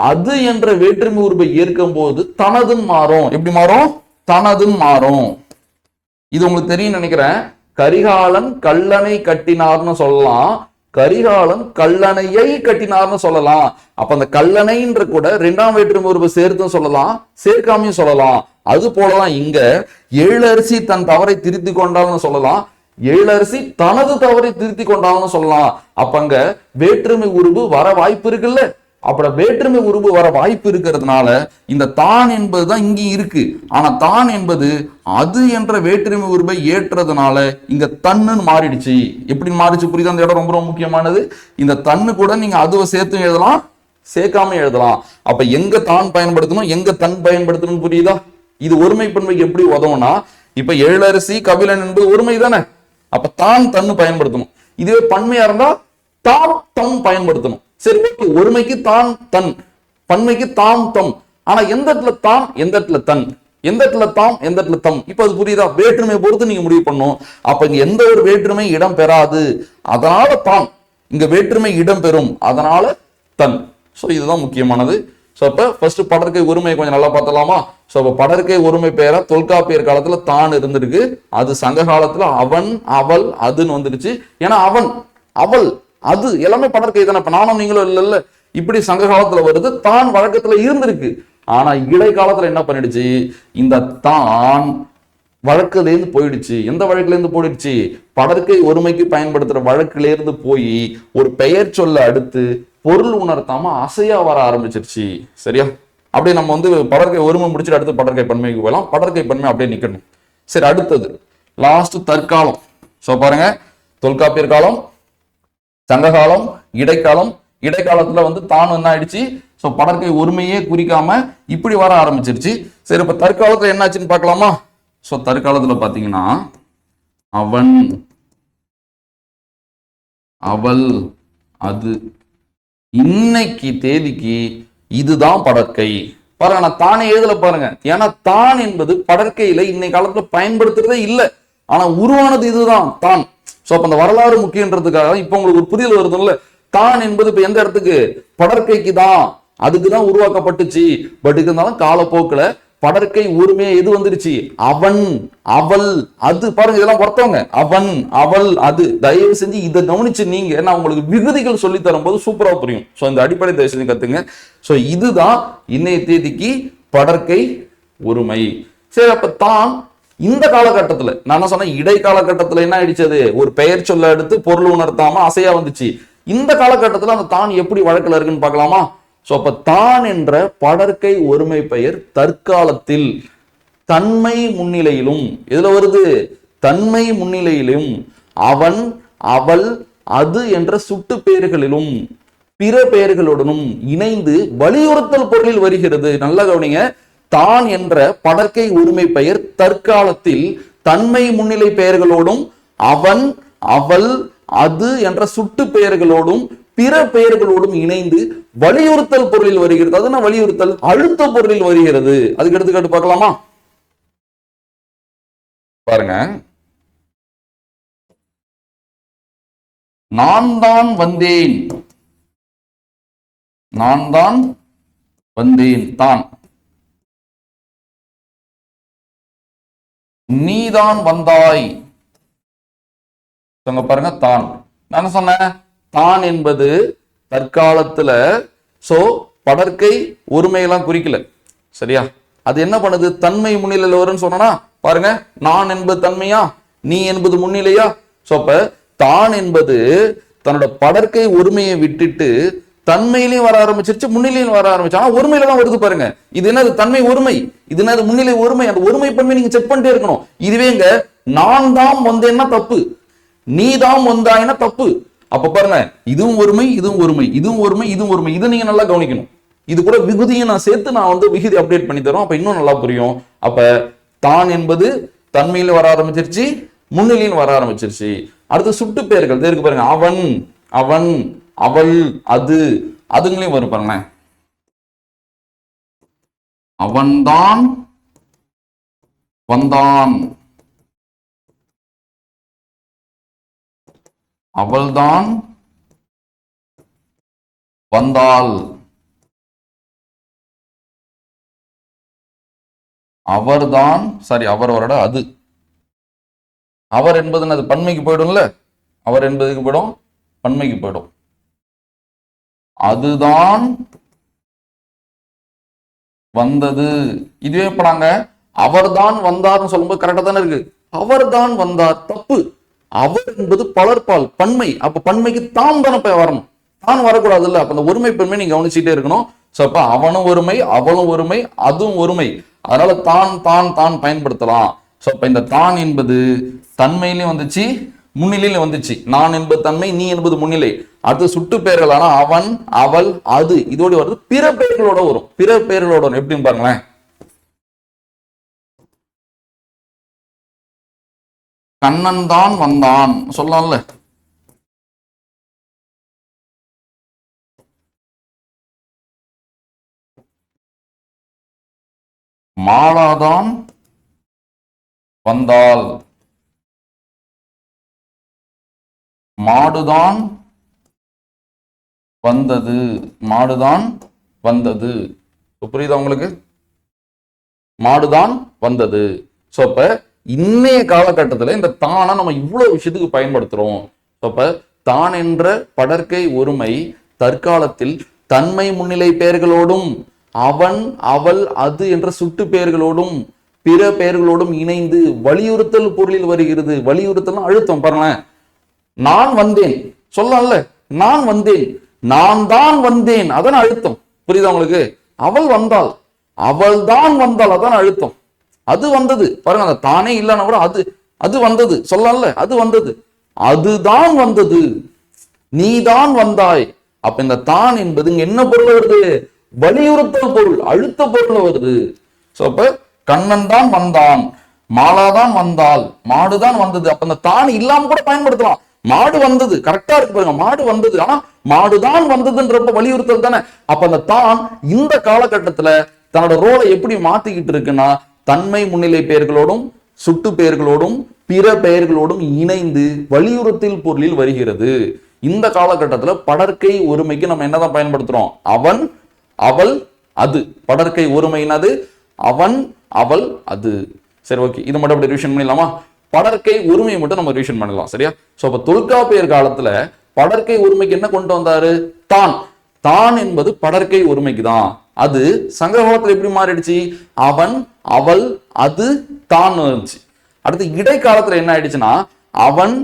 அது என்ற வேற்றுமை உருவை ஏற்கும் போது தனதுன்னு மாறும். எப்படி மாறும்? தனதுன்னு மாறும். இது உங்களுக்கு தெரியும் நினைக்கிறேன். கரிகாலன் கல்லணை கட்டினார்னு சொல்லலாம், கரிகாலன் கல்லணையை கட்டினார்னு சொல்லலாம். அப்ப அந்த கல்லணைன்ற கூட 2ஆம் வேற்றுமை உருவை சேர்த்தும் சொல்லலாம், சேர்க்காமையும் சொல்லலாம். அது போலதான் இங்க ஏழரசி தன் தவறை திருத்தி கொண்டால்னு சொல்லலாம், ஏழரசி தனது தவறை திருத்தி கொண்டால்னு சொல்லலாம். அப்ப அங்க வேற்றுமை உருவு வர வாய்ப்பு இருக்குல்ல. அப்ப வேற்றுமை உருவு வர வாய்ப்பு இருக்கிறதுனால இந்த தான் என்பதுதான் இங்க இருக்கு. ஆனா தான் என்பது அது என்ற வேற்றுமை உருவை ஏற்றதுனால இங்க தன்னுன்னு மாறிடுச்சு. எப்படி மாறிச்சு புரியுது? அந்த இடம் ரொம்ப ரொம்ப முக்கியமானது. இந்த தன்னு கூட நீங்க அதுவை சேர்த்து எழுதலாம், சேர்க்காம எழுதலாம். அப்ப எங்க தான் பயன்படுத்தணும், எங்க தன் பயன்படுத்தணும் புரியுதா? இது ஒருமை பன்மைக்கு எப்படி உதவும்னா, இப்ப ஏழரசி கபிலன் என்பது ஒருமை தானே, அப்ப தான் தன்னு பயன்படுத்தணும். இதுவே பன்மையா இருந்தா தான் தம் பயன்படுத்தணும். சரி, ஓகே, ஒருமைக்கு தான் தன், பன்மைக்கு தாம் தம். ஆனா எந்த இடத்துல தான், எந்த இடத்துல தன், எந்த இடத்துல தாம், எந்த இடத்துல தம், இப்ப அது புரியுதா? வேற்றுமையை பொறுத்து நீங்க முடிவு பண்ணும். அப்ப இங்க எந்த ஒரு வேற்றுமை இடம் பெறாது, அதனால தான். இங்க வேற்றுமை இடம் பெறும், அதனால தன். சோ இதுதான் முக்கியமானது. சோ அப்ப ஃபர்ஸ்ட் படற்கை ஒருமையை கொஞ்சம் நல்லா பார்த்தலாமா? சோ அப்ப படற்கை ஒருமை பெயரா தொல்காப்பியர் காலத்துல தான் இருந்திருக்கு, அது சங்க காலத்துல அவன் அவள் அதுன்னு வந்துருச்சு. ஏன்னா அவன் அவள் அது எல்லாமே படற்கை தானே. இப்ப நானும் நீங்களும் இல்ல, இப்படி சங்க காலத்துல வருது, தான் வழக்கத்துல இருந்திருக்கு. ஆனா இடைக்காலத்துல என்ன பண்ணிடுச்சு, இந்த தான் வழக்குல இருந்து போயிடுச்சு. எந்த வழக்குல இருந்து போயிடுச்சு? படற்கை ஒருமைக்கு பயன்படுத்துற வழக்குல இருந்து போய் ஒரு பெயர் சொல்ல அடுத்து பொருள் உணர்த்தாம அசையா வர ஆரம்பிச்சிருச்சு. சரியா? அப்படியே நம்ம படற்கை ஒருமை முடிச்சுட்டு அடுத்து படற்கை பன்மைக்கு போகலாம். படற்கை பன்மை அப்படியே நிக்கணும். சரி, அடுத்தது லாஸ்ட் தற்காலம். சோ பாருங்க, தொல்காப்பியர் காலம், சங்க காலம், இடைக்காலம். இடைக்காலத்துல தான் என்ன ஆயிடுச்சு, சோ படற்கை ஒருமையே குறிக்காம இப்படி வர ஆரம்பிச்சிருச்சு. சரி, இப்ப தற்காலத்துல என்ன ஆச்சுன்னு பார்க்கலாமா? சோ தற்காலத்துல பாத்தீங்கன்னா அவன் அவள் அது, இன்னைக்கு தேதிக்கு இதுதான் படற்கை. பாருங்க, நான் தானே எழுதல பாருங்க. ஏன்னா தான் என்பது படற்கையில இன்னைக்கு காலத்துல பயன்படுத்துறதே இல்லை, ஆனா உருவானது இதுதான் தான். சோ அப்ப அந்த வரலாறு முக்கியன்றதுக்காக இப்ப உங்களுக்கு ஒரு புரிதல் வருதுல்ல. தான் என்பது இப்ப எந்த இடத்துக்கு? படற்கைக்கு தான், அதுக்குதான் உருவாக்கப்பட்டுச்சு. பட் இருந்தாலும் காலப்போக்குல படற்கை உரிமையை எது வந்துருச்சு? அவன் அவள் அது. பாருங்க, இதெல்லாம் பொறுத்தவங்க. அவன் அவள் அது. தயவு செஞ்சு இதை கவனிச்சு நீங்க, நான் உங்களுக்கு விகுதிகள் சொல்லி தரும் போது சூப்பரா புரியும். சோ இந்த அடிப்படை தயவு செஞ்சு கத்துங்க. சோ இதுதான் இன்னைய தேதிக்கு படற்கை உரிமை. சரி, அப்ப தான் இந்த காலகட்டத்துல நான் என்ன சொன்னேன், இடைக்காலகட்டத்துல என்ன ஆயிடுச்சது, ஒரு பெயர் சொல்ல எடுத்து பொருள் உணர்த்தாம அசையா வந்துச்சு. இந்த காலகட்டத்துல அந்த தான் எப்படி வழக்குல இருக்குன்னு பார்க்கலாமா? சோ அப்ப தான் என்ற படற்கை ஒருமை பெயர் தற்காலத்தில் தன்மை முன்னிலையிலும், எதுல வருது? தன்மை முன்னிலையிலும், அவன் அவள் அது என்ற சுட்டு பெயர்களிலும் பிற பெயர்களுடனும் இணைந்து வலியுறுத்தல் பொருளில் வருகிறது. நல்லா கவனிங்க, தான் என்ற படற்கை உரிமை பெயர் தற்காலத்தில் தன்மை முன்னிலை பெயர்களோடும் அவன் அவள் அது என்ற சுட்டு பெயர்களோடும் பிற பெயர்களோடும் இணைந்து வலியுறுத்தல் பொருளில் வருகிறது. அதுனா வலியுறுத்தல் அழுத்த பொருளில் வருகிறது. அதுக்கு எடுத்துக்காட்டு பார்க்கலாமா? பாருங்க, நான் தான் வந்தேன், நான் தான் வந்தேன், தான். நீதான் வந்தாய், பாருங்க, தான். நான் சொன்னேன் தான் என்பது தற்காலத்துல சோ படற்கை ஒருமையெல்லாம் குறிக்கல, சரியா? அது என்ன பண்ணுது? தன்மை முன்னிலையில் வரும்னு சொன்னா பாருங்க, நான் என்பது தன்மையா, நீ என்பது முன்னிலையா? சோ அப்ப தான் என்பது தன்னோட படற்கை ஒருமையை விட்டுட்டு தன்மையிலையும் வர ஆரம்பிச்சிருச்சு, முன்னிலையும் வர ஆரம்பிச்சு. ஆனா ஒருமையில தான் வருது பாருங்க. இது என்னது? தன்மை ஒருமை. இது என்னது? முன்னிலை ஒருமை. அந்த ஒருமை பன்மை நீங்க செக் பண்ணிட்டே இருக்கணும். இதுவே இங்க நான் தான் வந்தேன்னா தப்பு, நீ தான் வந்தாயினா தப்பு. அப்ப பாருங்க, இதுவும் ஒருமை, இதுவும் ஒருமை, இதுவும் ஒருமை, இதுவும் ஒருமை. இதை நீங்க நல்லா கவனிக்கணும். இது கூட விகுதியை நான் சேர்த்து நான் விகுதி அப்டேட் பண்ணி தரோம். அப்ப இன்னும் நல்லா புரியும். அப்ப தான் என்பது தன்மையில வர ஆரம்பிச்சிருச்சு, முன்னிலையில் வர ஆரம்பிச்சிருச்சு. அடுத்து சுட்டு பெயர்கள் இருக்கு பாருங்க, அவன், அவன், அவள், அது, அதுங்களையும் வரும் பாருங்களேன். அவன்தான் வந்தான், அவள்தான் வந்தாள், அவர்தான், சாரி அவரோட அது. அவர் என்பது அது பன்மைக்கு போயிடும்ல, அவர் என்பதுக்கு போயிடும், பன்மைக்கு போயிடும். அதுதான் வந்தது. இதுவே இப்ப அவர்தான் வந்தார்னு சொல்லும்போது கரெக்டா தானே இருக்கு. அவர்தான் வந்தார் தப்பு. அவர் என்பது பலர்பால் பன்மை. அப்ப பன்மைக்கு தான் தானே வரணும், தான் வரக்கூடாது இல்ல. அப்ப அந்த ஒருமை பெருமை நீங்க கவனிச்சுட்டே இருக்கணும். சோ அப்ப அவனும் ஒருமை, அவளும் ஒருமை, அதுவும் ஒருமை. அதனால தான் தான் தான் பயன்படுத்தலாம். சோ அப்ப இந்த தான் என்பது தன்மையிலையும் வந்துச்சு, முன்னிலையிலும் வந்துச்சு. நான் என்பது தன்மை, நீ என்பது முன்னிலை. அடுத்து சுட்டு பெயர்களான அவன், அவள், அது இதோடு வருது. பிற பெயர்களோட வரும், பிற பெயர்களோட வரும். எப்படின்னு பாருங்களேன். கண்ணன் தான் வந்தான் சொல்லலாம்ல. மாலாதான் வந்தால், மாடுதான் வந்தது, மாடுதான் வந்தது. புரியுதா உங்களுக்கு? மாடுதான் வந்தது. சோ அப்ப இன்னைய காலகட்டத்துல இந்த தானா நம்ம இவ்வளவு விஷயத்துக்கு பயன்படுத்துறோம். அப்ப தான் என்ற படற்கை ஒருமை தற்காலத்தில் தன்மை முன்னிலை பெயர்களோடும் அவன், அவள், அது என்ற சுட்டு பெயர்களோடும் பிற பெயர்களோடும் இணைந்து வலியுறுத்தல் பொருளில் வருகிறது. வலியுறுத்தல் அழுத்தம் பாருங்களேன். நான் வந்தேன் சொல்லலாம்ல, நான் வந்தேன், நான் தான் வந்தேன், அதான் அழுத்தம். புரியுதா உங்களுக்கு? அவள் வந்தாள், அவள் தான் வந்தாள், அதான் அழுத்தம். அது வந்தது பாருங்க, அந்த தானே இல்லைன்னா கூட அது அது வந்தது சொல்லலாம்ல, அது வந்தது, அதுதான் வந்தது, நீதான் வந்தாய். அப்ப இந்த தான் என்பது என்ன பொருள் வருது? வலியுறுத்தல் பொருள், அழுத்த பொருள் வருது. சோ அப்ப கண்ணன் தான் வந்தான், மாலாதான் வந்தாள், மாடுதான் வந்தது. அப்ப இந்த தான் இல்லாம கூட பயன்படுத்தலாம். மாடு வந்தது கரெக்டா இருக்கு பாருங்க, மாடு வந்தது. ஆனா மாடுதான் வந்ததுன்றப்ப வலியுறுத்தல் தானே. அப்ப அந்த தான் இந்த காலகட்டத்துல தன்னோட ரோலை எப்படி மாத்திக்கிட்டு இருக்குன்னா, தன்மை முன்னிலை பெயர்களோடும் சுட்டு பெயர்களோடும் பிற பெயர்களோடும் இணைந்து வலியுறுத்தல் பொருளில் வருகிறது. இந்த காலகட்டத்துல படற்கை ஒருமைக்கு நம்ம என்னதான் பயன்படுத்துறோம்? அவன், அவள், அது. படற்கை ஒருமையினது அவன், அவள், அது. சரி, ஓகே. இது மட்டும் அப்படி ரிவிஷன் பண்ணிடலாமா? படற்கை ஒருமையை மட்டும் நம்ம ரிவிஷன் பண்ணலாம், சரியா? சோ அப்ப தொல்காப்பியர் காலத்துல படற்கை ஒருமைக்கு என்ன கொண்டு வந்தாரு? தான். தான் என்பது படற்கை ஒருமைக்கு தான். அது சங்ககாலத்துல எப்படி மாறிடுச்சு? அவன், அவள், அது, தான் இருந்துச்சு. அடுத்து இடைக்காலத்துல என்ன ஆயிடுச்சுன்னா, அவன்,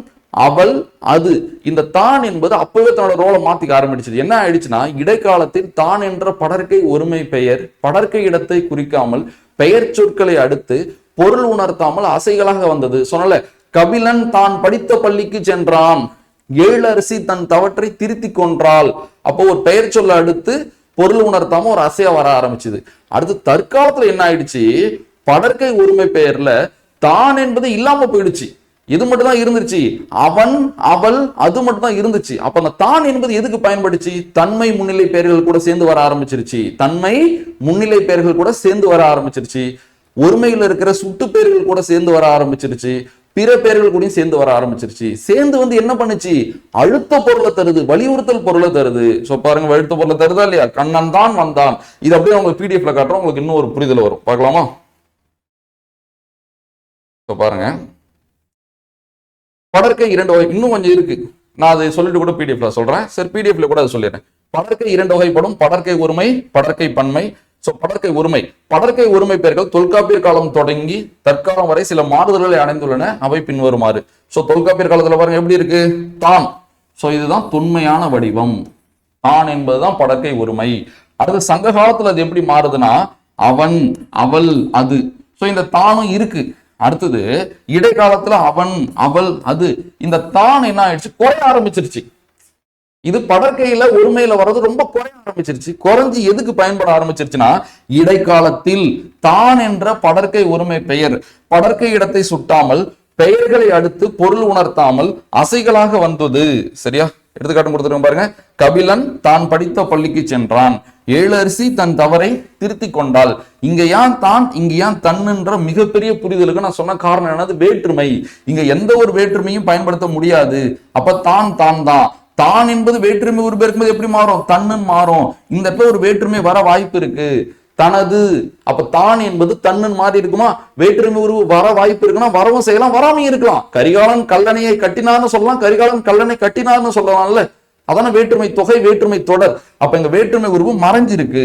அவள், அது. இந்த தான் என்பது அப்பவே தன்னோட ரோலை மாத்திக்க ஆரம்பிச்சிச்சு. என்ன ஆயிடுச்சுன்னா, இடைக்காலத்தில் தான் என்ற படற்கை ஒருமை பெயர் படற்கை இடத்தை குறிக்காமல் பெயர் சொற்களை அடுத்து பொருள் உணர்த்தாமல் அசைகளாக வந்தது. சொன்னல, கபிலன் தான் படித்த பள்ளிக்கு சென்றான், ஏழரசி தன் தவற்றை திருத்தி கொன்றாள். அப்போ ஒரு பெயர் சொல்ல அடுத்து பொருள் உணர்த்தாம ஒரு அசையா வர ஆரம்பிச்சுது. அடுத்து தற்காலத்துல என்ன ஆயிடுச்சு? படற்கை ஒருமை பெயர்ல தான் என்பது இல்லாம போயிடுச்சு. இது மட்டும் தான் இருந்துச்சு. அவன், அவள், அது மட்டும் தான் இருந்துச்சு. அப்ப அந்த தான் என்பது எதுக்கு பயன்படுச்சு? தன்மை முன்னிலை பெயர்கள் கூட சேர்ந்து வர ஆரம்பிச்சிருச்சு. தன்மை முன்னிலை பெயர்கள் கூட சேர்ந்து வர ஆரம்பிச்சிருச்சு. ஒருமையில் இருக்கிற சுட்டு பெயர்கள் கூட சேர்ந்து வர ஆரம்பிச்சிருச்சு. பிற பெயர்கள் கூட சேர்ந்து வர ஆரம்பிச்சிருச்சு. சேர்ந்து வந்து என்ன பண்ணுச்சு? அழுத்த பொருளை தருது, வலியுறுத்தல் பொருளை தருது. சோ பாருங்க, அழுத்த பொருளை தருதா இல்லையா? கண்ணன் தான் வந்தான். இது அப்படியே உங்களுக்கு பிடிஎஃப்ல காட்டுறோம், உங்களுக்கு இன்னும் ஒரு புரிதல் வரும். பார்க்கலாமா? பாருங்க, படர்க்கை 2 வகை, இன்னும் கொஞ்சம் இருக்கு, நான் அதை சொல்லிட்டு கூட பிடிஎஃப்ல சொல்றேன். சரி, பிடிஎஃப்ல கூட அதை சொல்லிடுறேன். படர்க்கை 2 வகைப்படும். படர்க்கை ஒருமை, படர்க்கை பன்மை. சோ படர்க்கை ஒருமை, படர்க்கை ஒருமை பெயர்கள் தொல்காப்பியர் காலம் தொடங்கி தற்காலம் வரை சில மாறுதல்களை அடைந்துள்ளன. அவை பின்வருமாறு. சோ தொல்காப்பியர் காலத்துல பாருங்க எப்படி இருக்கு? தான். சோ இதுதான் தொன்மையான வடிவம். தான் என்பதுதான் படர்க்கை ஒருமை. அடுத்து சங்க காலத்துல அது எப்படி மாறுதுன்னா அவன், அவள், அது. சோ இந்த தானும் இருக்கு. அடுத்தது இடைக்காலத்துல அவன், அவள், அது. இந்த தான் என்ன ஆயிடுச்சு? குறைய ஆரம்பிச்சிருச்சு. இது படற்கையில ஒருமையில வர்றது ரொம்ப குறைய ஆரம்பிச்சிருச்சு. குறைஞ்சி எதுக்கு பயன்பட ஆரம்பிச்சிருச்சுன்னா இடைக்காலத்தில் தான் என்ற படற்கை ஒருமை பெயர் படற்கை இடத்தை சுட்டாமல் பெயர்களை அடுத்து பொருள் உணர்த்தாமல் அசைகளாக வந்தது. சரியா? எடுத்துக்காட்டு கொடுத்துருங்க பாருங்க. கபிலன் தான் படித்த பள்ளிக்கு சென்றான். 7 அரிசி தன் தவறை திருத்தி கொண்டாள். இங்க ஏன் தான், இங்க ஏன் தன்னுன்ற மிகப்பெரிய புரிதலுக்கு நான் சொன்ன காரணம் என்னது? வேற்றுமை. இங்க எந்த ஒரு வேற்றுமையும் பயன்படுத்த முடியாது. அப்ப தான் தான் தான். தான் என்பது வேற்றுமை ஒரு பேருக்கும்போது எப்படி மாறும்? தன்னு மாறும். இந்த இடத்துல ஒரு வேற்றுமை வர வாய்ப்பு இருக்கு. தனது, அப்ப தான் என்பது தன்னன் மாறி இருக்குமா? வேற்றுமை உருவு வர வாய்ப்பு இருக்குன்னா வரவும் செய்யலாம், வராமையும் இருக்கலாம். கரிகாலன் கல்லணையை கட்டினார்னு சொல்லலாம், கரிகாலன் கல்லணை கட்டினார்னு சொல்லலாம்ல. அதான வேற்றுமை தொகை, வேற்றுமை தொடர். அப்ப இங்க வேற்றுமை உருவு மறைஞ்சிருக்கு.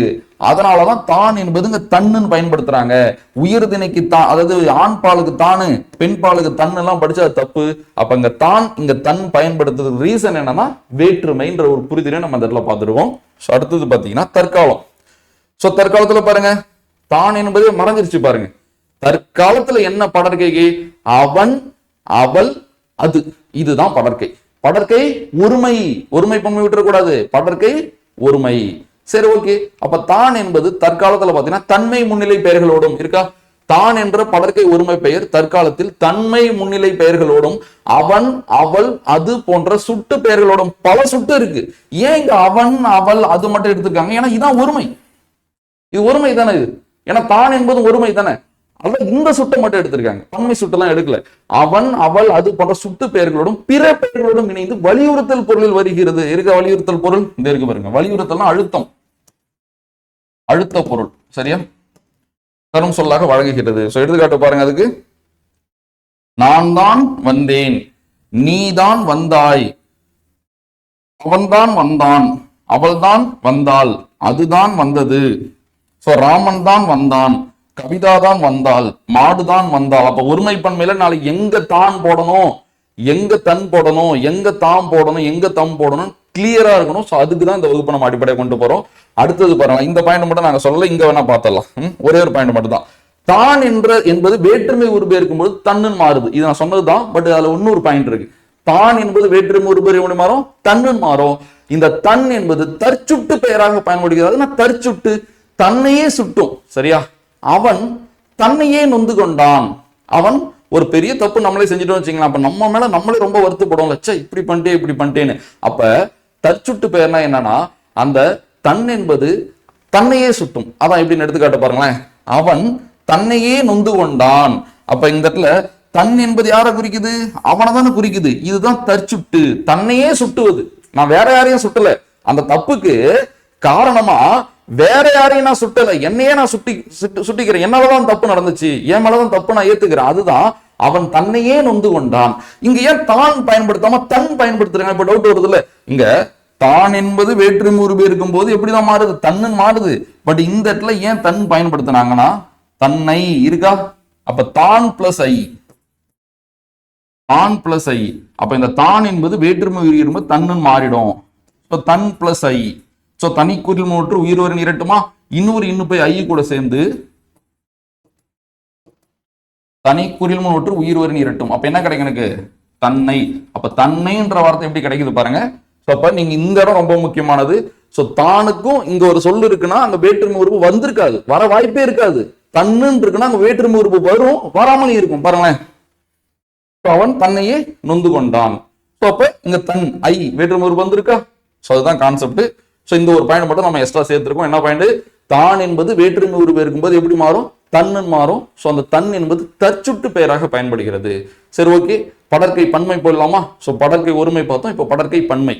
அதனாலதான் தான் என்பது இங்க தன்னுன்னு பயன்படுத்துறாங்க. உயிர்திணைக்கு தான், அதாவது ஆண் பாலுக்கு தானு, பெண் பாலுக்கு தன்னு எல்லாம் படிச்சா அது தப்பு. அப்ப இங்க தான், இங்க தன் பயன்படுத்துறதுக்கு ரீசன் என்னன்னா வேற்றுமைன்ற ஒரு புரிதலை நம்ம இந்த இடத்துல பார்த்துருவோம். அடுத்தது பாத்தீங்கன்னா தற்காலம். சோ தற்காலத்துல பாருங்க, தான் என்பதே மறைஞ்சிருச்சு பாருங்க. தற்காலத்துல என்ன படற்கைக்கு? அவன், அவள், அது. இதுதான் படற்கை. படற்கை ஒருமை, ஒருமை பன்மை விட்டுறக்கூடாது. படற்கை ஒருமை. சரி, ஓகே. அப்ப தான் என்பது தற்காலத்துல பாத்தீங்கன்னா தன்மை முன்னிலை பெயர்களோடும் இருக்கா? தான் என்ற படற்கை ஒருமை பெயர் தற்காலத்தில் தன்மை முன்னிலை பெயர்களோடும் அவன், அவள், அது போன்ற சுட்டு பெயர்களோடும் பல சுட்டு இருக்கு. ஏன் இங்க அவன், அவள், அது மட்டும் எடுத்திருக்காங்க? ஏன்னா இதான் ஒருமை. இது ஒருமை தானே இது. ஏன்னா தான் என்பது ஒருமை தானே. அல்ல, இந்த சுட்டை மட்டும் எடுத்திருக்காங்க, பன்மை சுட்டெல்லாம் எடுக்கல. அவன், அவள், அது போன்ற சுட்டு பெயர்களோடும் பிற பெயர்களோடும் இணைந்து வலியுறுத்தல் பொருளில் வருகிறது. இருக்க வலியுறுத்தல் பொருள் இந்த இருக்கு பாருங்க. வலியுறுத்தல்னா அழுத்தம், அழுத்த பொருள். சரியா? தரும் சொல்லாக வழங்குகிறது. எடுத்துக்காட்டு பாருங்க. அதுக்கு நான் தான் வந்தேன், நீ தான் வந்தாய், அவன்தான் வந்தான், அவள்தான் வந்தாள், அதுதான் வந்தது. ராமன் தான் வந்தான், கவிதா தான் வந்தாள், மாடுதான் வந்தாள். அப்ப ஒருமை பன்மையில நாளைக்கு எங்க தான் போடணும், எங்க தன் போடணும், எங்க தாம் போடணும், எங்க தம் போடணும் கிளியரா இருக்கணும். அதுக்குதான் இந்த வகுப்பை நம்ம அடிப்படையை கொண்டு போறோம். அடுத்தது பாருங்க, இந்த பாயிண்ட் மட்டும் நாங்க சொல்லல, இங்க வேணா பார்த்தலாம். ஒரே ஒரு பாயிண்ட் மட்டும் தான். தான் என்பது வேற்றுமை உருபு இருக்கும்போது தன்னுன்னு மாறுது. இது நான் சொன்னதுதான். பட் அதுல இன்னொரு பாயிண்ட் இருக்கு. தான் என்பது வேற்றுமை உருபு எப்படி மாறும்? தன்னுன்னு மாறும். இந்த தன் என்பது தற்சுட்டு பெயராக பயன்படுகிறது. தற்சுட்டு தன்னையே சுட்டும். சரியா? அவன் தன்னையே நொந்து கொண்டான். அவன் ஒரு பெரிய தப்பு நம்மளே செஞ்சுட்டோம் வச்சுக்கலாம். அப்ப நம்ம மேல நம்மளே ரொம்ப வருத்தப்படும். லட்ச இப்படி பண்ணிட்டே இப்படி பண்ணிட்டேன்னு. அப்ப தற்சுட்டு பெயர்னா என்னன்னா அந்த தன் என்பது தன்னையே சுட்டும். அதான் எப்படின்னு எடுத்துக்காட்ட பாருங்களேன். அவன் தன்னையே நொந்து கொண்டான். அப்ப இந்த இடத்துல தன் என்பது யாரை குறிக்குது? அவனை தானே குறிக்குது. இதுதான் தற்சுட்டு, தன்னையே சுட்டுவது. நான் வேற யாரையும் சுட்டல. அந்த தப்புக்கு காரணமா வேற யாரையும் நான் சுட்டல, என்னையே நான் சுட்டிக்கிறேன். என்னாலதான் தப்பு நடந்துச்சு, என் மேலதான் தப்பு நான் ஏத்துக்கிறேன். அதுதான் அவன் தன்னையே நொந்து கொண்டான். இங்க ஏன் தான் பயன்படுத்தாம தன் பயன்படுத்துறாங்க? இப்ப டவுட் வருது இல்ல. இங்க தான் என்பது வேற்றுமை உருபு இருக்கும் போது எப்படிதான் மாறுது? தன்னு மாறுது. பட் இந்த இடத்துல ஏன் தன் பயன்படுத்தினாங்கன்னா தன்னை இருக்கா? அப்ப தான் பிளஸ் ஐ, தான் பிளஸ் ஐ. அப்ப இந்த தான் என்பது வேற்றுமை உருபு தன்னு மாறிடும். தன் பிளஸ் ஐ. சோ தனிக்குறில் மூன்று உயிர்வரின் இரட்டுமா? இன்னொரு இன்னும் போய் ஐ கூட சேர்ந்து தனிக்குறில் மூன்று உயிர்வரின் இரட்டும். அப்ப என்ன கிடைக்கும் எனக்கு? தன்னை. அப்ப தன்னைன்ற வார்த்தை எப்படி கிடைக்குது பாருங்க. அப்ப நீங்க இந்த இடம் ரொம்ப முக்கியமானது. சோ தானுக்கும் இங்க ஒரு சொல்லு இருக்குன்னா அங்க வேற்றுமை உறுப்பு வந்திருக்காது, வர வாய்ப்பே இருக்காது. தன்னுன்னு இருக்குன்னா அங்க வேற்றுமை உறுப்பு வரும், வராமலே இருக்கும். பாருங்களேன். அவன் தன்னையே நொந்து கொண்டான். அப்ப இங்க தன் ஐ வேற்றுமை உருவு வந்திருக்கா. அதுதான் கான்செப்ட். இந்த ஒரு பாயிண்ட் மட்டும் நம்ம எக்ஸ்ட்ரா சேர்த்திருக்கோம். என்ன பாயிண்ட்? தான் என்பது வேற்றுமை உருவு இருக்கும்போது எப்படி மாறும்? தன்னு மாறும். அந்த தன் என்பது தற்சுட்டு பெயராக பயன்படுகிறது. சரி, ஓகே. படற்கை பன்மை போடலாமா? படற்கை ஒருமை பார்த்தோம், இப்போ படற்கை பன்மை.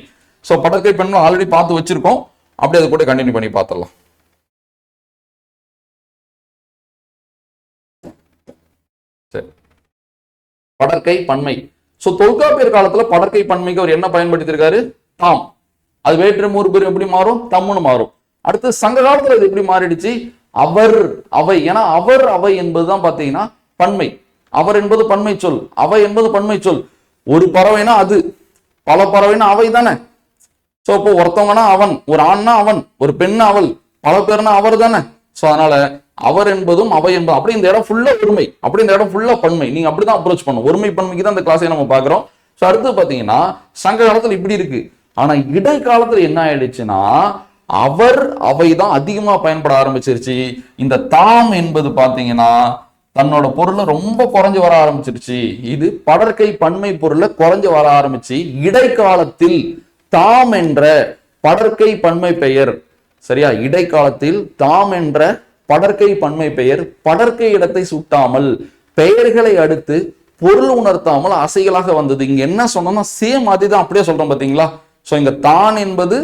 படற்கை பன்மை ஆல்ரெடி பார்த்து வச்சிருக்கோம். அப்படி அதை கூட கண்டினியூ பண்ணி பார்த்துடலாம். சரி, படற்கை பன்மை. தொல்காப்பியர் காலத்துல படற்கை பன்மைக்கு அவர் என்ன பயன்படுத்தியிருக்காரு? தாம். அது வேற்றுமை உருவு எப்படி மாறும்? தம்முன்னு மாறும். அடுத்து சங்க காலத்துல அது எப்படி மாறிடுச்சு? அவர் அவை. ஏன்னா அவர் அவை என்பதுதான் பாத்தீங்கன்னா பன்மை. அவர் என்பது பன்மை சொல், அவை என்பது பன்மை சொல். ஒரு பறவைனா அது, பல பறவைனா அவை தானே. இப்போ ஒருத்தவங்கன்னா அவன், ஒரு ஆண்னா அவன், ஒரு பெண்ணா அவள், பல பேர்னா அவர் தானே. அதனால அவர் என்பதும் அவை என்பதும் அப்படி இந்த இடம் ஃபுல்லா ஒருமை, அப்படி இந்த இடம் ஃபுல்லா பன்மை. நீங்க அப்படிதான் அப்ரோச் பண்ணும். ஒருமை பன்மைக்கு தான் இந்த கிளாஸை நம்ம பாக்குறோம். அடுத்து பாத்தீங்கன்னா சங்க காலத்துல இப்படி இருக்கு. ஆனா இடைக்காலத்துல என்ன ஆயிடுச்சுன்னா அவர் அவை தான் அதிகமா பயன்பட ஆரம்பிச்சிருச்சு. இந்த தாம் என்பது பாத்தீங்கன்னா தன்னோட பொருளை ரொம்ப குறைஞ்சு வர ஆரம்பிச்சிருச்சு. இது படற்கை பன்மை பொருளை குறைஞ்சு வர ஆரம்பிச்சு இடைக்காலத்தில் தாம் என்ற படற்கை பன்மை பெயர், சரியா, இடைக்காலத்தில் தாம் என்ற படற்கை பன்மை பெயர் படற்கை இடத்தை சுட்டாமல் பெயர்களை அடுத்து பொருள் உணர்த்தாமல் அசைகளாக வந்தது. இங்க என்ன சொன்னோம்னா சேம் அதுதான் அப்படியே சொல்றோம் பாத்தீங்களா. இங்க தான் என்பது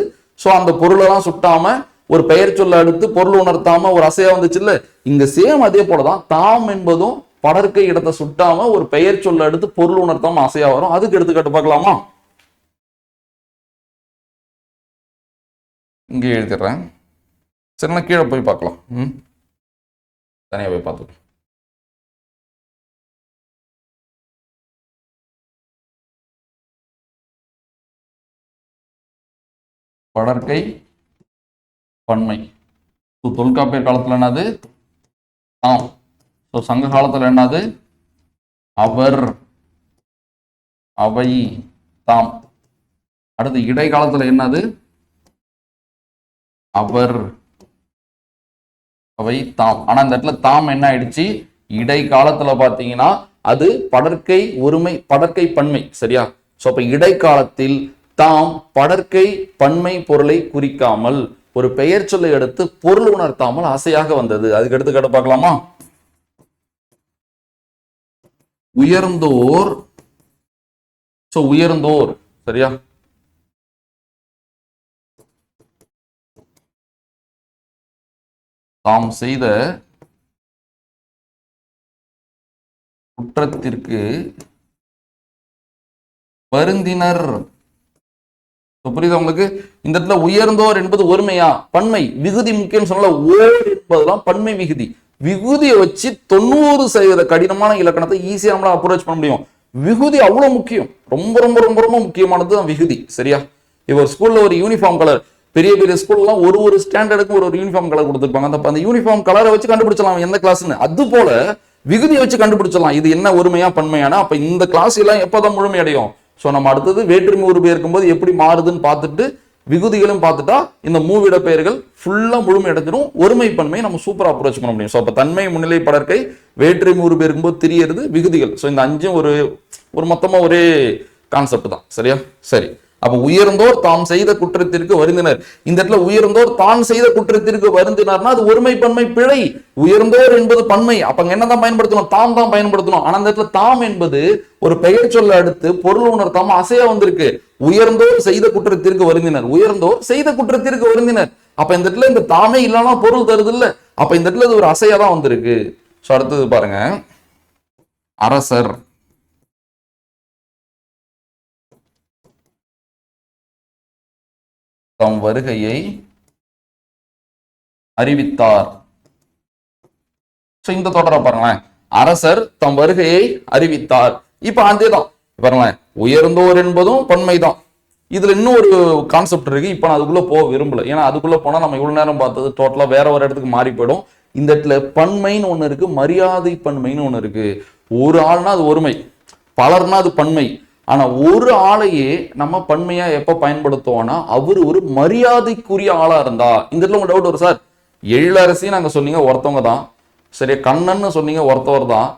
அந்த பொருளெல்லாம் சுட்டாம ஒரு பெயர் சொல்ல அடுத்து பொருள் உணர்த்தாம ஒரு அசையா வந்துச்சு இல்ல. இங்க சேம் அதே போலதான் தாம் என்பதும் படற்கை இடத்தை சுட்டாம ஒரு பெயர் சொல்ல அடுத்து பொருள் உணர்த்தாம அசையா வரும். அதுக்கு எடுத்துக்காட்டு பார்க்கலாமா? இங்கே எழுதிடுறேன். சரிங்களா, கீழே போய் பார்க்கலாம். தனியா போய் பார்த்துக்கலாம். படற்கை பன்மை தொல்காப்பியர் காலத்துல என்னது? தாம். சங்க காலத்துல என்னது? அவர் அவை தாம். அடுத்து இடைக்காலத்துல என்னது? அவர் அவை தாம். ஆனா இந்த இடத்துல தாம் என்ன ஆயிடுச்சு? இடைக்காலத்துல பாத்தீங்கன்னா அது படற்கை ஒருமை படற்கை பன்மை, சரியா. அப்ப இடைக்காலத்தில் தாம் படற்கை பன்மை பொருளை குறிக்காமல் ஒரு பெயர் சொல்லை எடுத்து பொருள் உணர்த்தாமல் அசையாக வந்தது. அதுக்கு எடுத்துக்காட்டு பார்க்கலாமா? உயர்ந்தோர். உயர்ந்தோர், சரியா. தாம் செய்த குற்றத்திற்கு வருந்தினர். புரியுதா உங்களுக்கு? இந்த இடத்துல உயர்ந்தோர் என்பது ஒருமையா பன்மை, விகுதி முக்கியம் சொன்னால ஓர் என்பதெல்லாம் பன்மை விகுதி. விகுதியை வச்சு 90% கடினமான இலக்கணத்தை ஈஸியா நம்மளால அப்ரோச் பண்ண முடியும். விகுதி அவ்வளவு முக்கியம், ரொம்ப ரொம்ப ரொம்ப ரொம்ப முக்கியமானது தான் விகுதி, சரியா. இப்போ ஸ்கூல்ல ஒரு யூனிஃபார்ம் கலர், பெரிய பெரிய ஸ்கூல்லாம் ஒரு ஸ்டாண்டர்டுக்கு ஒரு யூனிஃபார்ம் கலர் கொடுத்துருப்பாங்க. அந்த யூனிஃபார்ம் கலரை வச்சு கண்டுபிடிச்சலாம் எந்த கிளாஸ்ன்னு. அது போல விகுதியை வச்சு கண்டுபிடிச்சலாம் இது என்ன ஒருமையா பன்மையான. அப்ப இந்த கிளாஸ் எல்லாம் எப்பதான் முழுமையடையும்? நம்ம அடுத்தது வேற்றுமை உருவு இருக்கும்போது எப்படி மாறுதுன்னு பார்த்துட்டு விகுதிகளும் பார்த்துட்டா இந்த மூவிட பெயர்கள் ஃபுல்லா முழுமை அடைஞ்சிடும். ஒருமை பன்மை நம்ம சூப்பரா அப்ரோச் பண்ண முடியும். அப்ப தன்மை முன்னிலை படற்கை வேற்றுமை உருவு இருக்கும்போது தெரியறது விகுதிகள். இந்த அஞ்சும் ஒரு மொத்தமா ஒரே கான்செப்ட் தான், சரியா. சரி, அப்ப உயர்ந்தோர் தாம் செய்த குற்றத்திற்கு வருந்தினர். இந்த இடத்துல உயர்ந்தோர் தான் செய்த குற்றத்திற்கு வருந்தினார்னா அது ஒருமை பன்மை பிழை. உயர்ந்தோர் என்பது பன்மை, அப்ப என்னதான் பயன்படுத்தணும்? தாம் தான் பயன்படுத்தணும். ஆனா இந்த இடத்துல தாம் என்பது ஒரு பெயர் சொல்ல அடுத்து பொருள் உணர்த்தாம அசையா வந்திருக்கு. உயர்ந்தோர் செய்த குற்றத்திற்கு வருந்தினர், உயர்ந்தோர் செய்த குற்றத்திற்கு வருந்தினர். அப்ப இந்த இடத்துல இந்த தாமே இல்லைன்னா பொருள் தருது இல்ல. அப்ப இந்த இடத்துல இது ஒரு அசையா தான் வந்திருக்கு. அடுத்தது பாருங்க, அரசர் தம் வருகையை அறிவித்தார். இந்த தொடர பாருங்களேன், அரசர் தம் வருகையை அறிவித்தார். இப்ப அதேதான் பாருங்களேன், உயர்ந்தோர் என்பதும் பன்மைதான். இதுல இன்னும் ஒரு கான்செப்ட் இருக்கு. இப்ப நான் அதுக்குள்ள போக விரும்பல, ஏன்னா அதுக்குள்ள போனா நம்ம இவ்வளவு நேரம் பார்த்தது டோட்டலா வேற ஒரு இடத்துக்கு மாறி போயிடும். இந்த இடத்துல பன்மைன்னு ஒண்ணு இருக்கு, மரியாதை பன்மைன்னு ஒண்ணு இருக்கு. ஒரு ஆள்னா அது ஒருமை, பலர்னா அது பன்மை. ஆனா ஒரு ஆளையே நம்ம பன்மையா எப்ப பயன்படுத்துவோம்னா அவரு ஒரு மரியாதைக்குரிய ஆளா இருந்தா. இந்த இடத்துல உங்க டவுட் வரும், சார் எழிலரசி நாங்க சொன்னீங்க ஒருத்தவங்க தான், சரியா, கண்ணன்னு சொன்னீங்க ஒருத்தவர் தான்,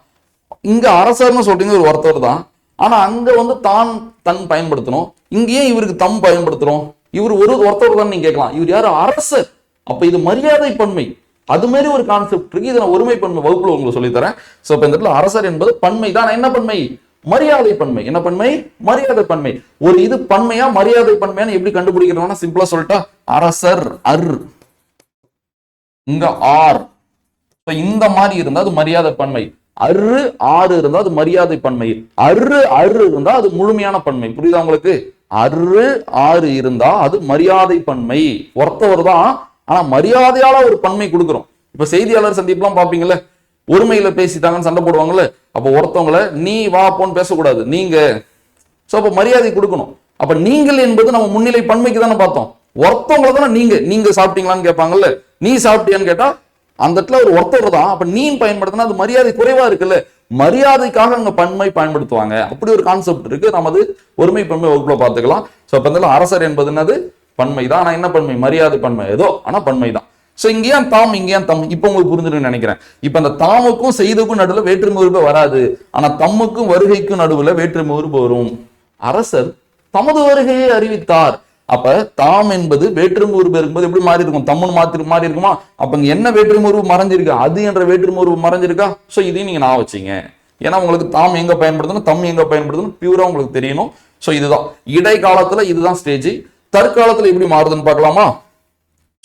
இங்க அரசர்னு சொல்றீங்க ஒரு ஒருத்தவர் தான், ஆனா அங்க வந்து தான் தன் பயன்படுத்தணும், இங்கேயே இவருக்கு தம் பயன்படுத்துறோம். இவர் ஒருத்தர் தான் நீங்க கேட்கலாம், இவர் யாரு? அரசர். அப்ப இது மரியாதை பன்மை. அது மாதிரி ஒரு கான்செப்ட் இருக்கு. இதை நான் ஒருமை பன்மை வகுப்புல உங்களுக்கு சொல்லித்தரேன். சோ இப்ப இந்த இடத்துல அரசர் என்பது பன்மை தான். என்ன பன்மை? மரியாதை பன்மை. என்ன பன்மை? மரியாதை பன்மை. ஒரு இது பன்மையா மரியாதை பன்மையான்னு எப்படி கண்டுபிடிக்கிறோம்னா சிம்பிளா சொல்லிட்டா, அரசர் அர், இங்க ஆர், இந்த மாதிரி இருந்தா அது மரியாதை பன்மை. அரு ஆறு இருந்தா அது மரியாதை பன்மை. அரு இருந்தா அது முழுமையான பன்மை. புரியுதா உங்களுக்கு? அரு ஆறு இருந்தா அது மரியாதை பன்மை. ஒருத்தவர் தான், ஆனா மரியாதையால ஒரு பன்மை கொடுக்குறோம். இப்ப செய்தியாளர் சந்திப்புலாம் பாப்பீங்கல்ல, ஒருமையில பேசிட்டாங்கன்னு சண்டை போடுவாங்கல்ல. அப்ப ஒருத்தவங்களை நீ வா போன்னு பேசக்கூடாது, நீங்க. சோ அப்ப மரியாதை கொடுக்கணும். அப்ப நீங்கள் என்பது நம்ம முன்னிலை பன்மைக்கு தானே பார்த்தோம். ஒருத்தவங்களை தானே நீங்க சாப்பிட்டீங்களான்னு கேட்பாங்கல்ல, நீ சாப்பிட்டியான்னு கேட்டா அந்த இடத்துல ஒரு ஒருத்தர் தான். அப்ப நீ பயன்படுத்தினா அது மரியாதை குறைவா இருக்குல்ல, மரியாதைக்காக அங்க பன்மை பயன்படுத்துவாங்க. அப்படி ஒரு கான்செப்ட் இருக்கு. நமது ஒருமை பன்மை வகுப்புல பார்த்துக்கலாம். சோ அப்ப அரசர் என்பது என்னது? பன்மை தான். ஆனா என்ன பன்மை? மரியாதை பன்மை ஏதோ, ஆனா பன்மை தான். சோ இங்கேயா தாம், இங்கேயா தம். இப்ப உங்களுக்கு புரிஞ்சிருக்குன்னு நினைக்கிறேன். இப்ப அந்த தாமுக்கும் செய்துக்கும் நடுவுல வேற்றுமை உறுப்பு வராது, ஆனா தம்முக்கும் வருகைக்கும் நடுவுல வேற்றுமை உறுப்பு வரும். அரசர் தமது வருகையை அறிவித்தார். அப்ப தாம் என்பது வேற்றுமை உறுப்பு இருக்கும்போது எப்படி மாறி இருக்கும்? தம்முன்னு மாறி இருக்குமா? அப்ப இங்க என்ன வேற்றுமை உறுப்பு மறைஞ்சிருக்கு? அது என்ற வேற்றுமை உறுப்பு மறைஞ்சிருக்கா? சோ இதையும் நீங்க நான் வச்சீங்க. ஏன்னா உங்களுக்கு தாம் எங்க பயன்படுத்தணும், தம் எங்க பயன்படுத்தணும் பியூரா உங்களுக்கு தெரியணும். சோ இதுதான் இடைக்காலத்துல, இதுதான் ஸ்டேஜ். தற்காலத்துல எப்படி மாறுதுன்னு பார்க்கலாமா?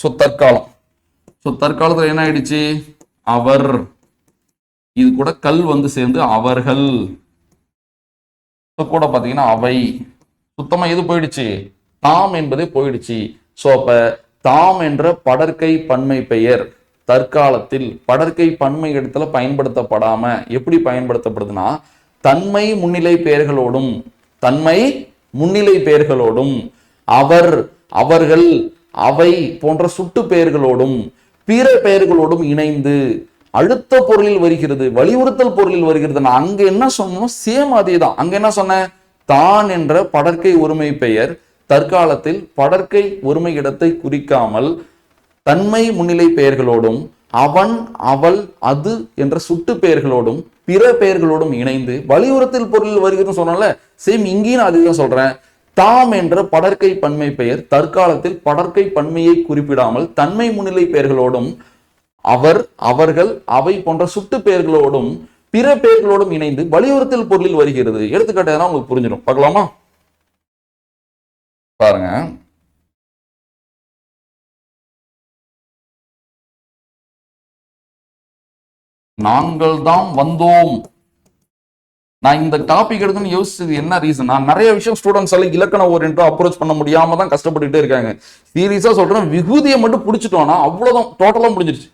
சோ தற்காலத்துல என்ன ஆயிடுச்சு? அவர், இது கூட கல் வந்து சேர்ந்து அவர்கள், கூட பாத்தீங்கன்னா அவை, சுத்தமா எது போயிடுச்சு? தாம் என்பதே போயிடுச்சு. சோ அப்ப தாம் என்ற படற்கை பன்மை பெயர் தற்காலத்தில் படற்கை பன்மை இடத்துல பயன்படுத்தப்படாம எப்படி பயன்படுத்தப்படுதுன்னா, தன்மை முன்னிலை பெயர்களோடும், தன்மை முன்னிலை பெயர்களோடும், அவர், அவர்கள், அவை போன்ற சுட்டு பெயர்களோடும் பிற பெயர்களோடும் இணைந்து அழுத்த பொருளில் வருகிறது, வலியுறுத்தல் பொருளில் வருகிறது. நான் அங்க என்ன சொன்னோம்? சேம் அதே தான். அங்க என்ன சொன்ன? தான் என்ற படற்கை ஒருமை பெயர் தற்காலத்தில் படற்கை ஒருமை இடத்தை குறிக்காமல் தன்மை முன்னிலை பெயர்களோடும், அவன், அவள், அது என்ற சுட்டு பெயர்களோடும் பிற பெயர்களோடும் இணைந்து வலியுறுத்தல் பொருளில் வருகிறதுன்னு சொன்னால, சேம் இங்கேயும் நான் அதுதான் சொல்றேன். தாம் என்ற படற்கை பன்மை பெயர் தற்காலத்தில் படற்கை பன்மையை குறிப்பிடாமல் தன்மை முன்னிலை பெயர்களோடும், அவர், அவர்கள், அவை போன்ற சுட்டு பெயர்களோடும் பிற பெயர்களோடும் இணைந்து வலியுறுத்தல் பொருளில் வருகிறது. எடுத்துக்காட்டு உங்களுக்கு புரிஞ்சிடும். பார்க்கலாமா? பாருங்க, நாங்கள் தான் வந்தோம். நான் இந்த டாபிக் எடுக்கணும்னு யோசிச்சது என்ன ரீசன்? நான் நிறைய விஷயம் ஸ்டூடெண்ட்ஸ் எல்லாம் இலக்கண ஓரியன்டா அப்ரோச் பண்ண முடியாம தான் கஷ்டப்பட்டுட்டே இருக்காங்க. சீரியஸா சொல்றேன், விகுதியை மட்டும் பிடிச்சிட்டோம்னா அவ்வளவுதான், டோட்டலா முடிஞ்சிருச்சு.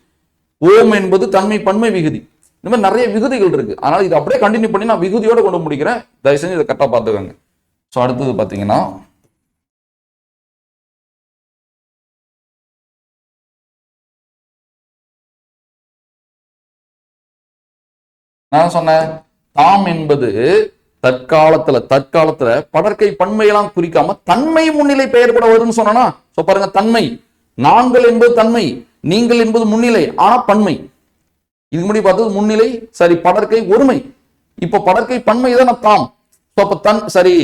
ஓம் என்பது தன்மை பன்மை விகுதி. இந்த மாதிரி நிறைய விகுதிகள் இருக்கு. அதனால இதை அப்படியே கண்டினியூ பண்ணி நான் விகுதியோட கொண்டு முடிக்கிறேன். தயவு செஞ்சு இதை கரெக்டா பார்த்துக்கோங்க. ஸோ அடுத்தது பார்த்தீங்கன்னா, நான் சொன்னேன் தாம் என்பது தற்காலத்துல படற்கை பன்மையெல்லாம் குறிக்காம தன்மை முன்னிலை பெயர் கூட வரும்னு சொன்னா. சோ பாருங்க, தன்மை, நாங்கள் என்பது தன்மை, நீங்கள் என்பது முன்னிலை, ஆனா பன்மை. இதுக்கு முன்னாடி பார்த்தது முன்னிலை, சரி படற்கை ஒருமை. இப்ப படற்கை பன்மை தான் தாம். அப்ப சரி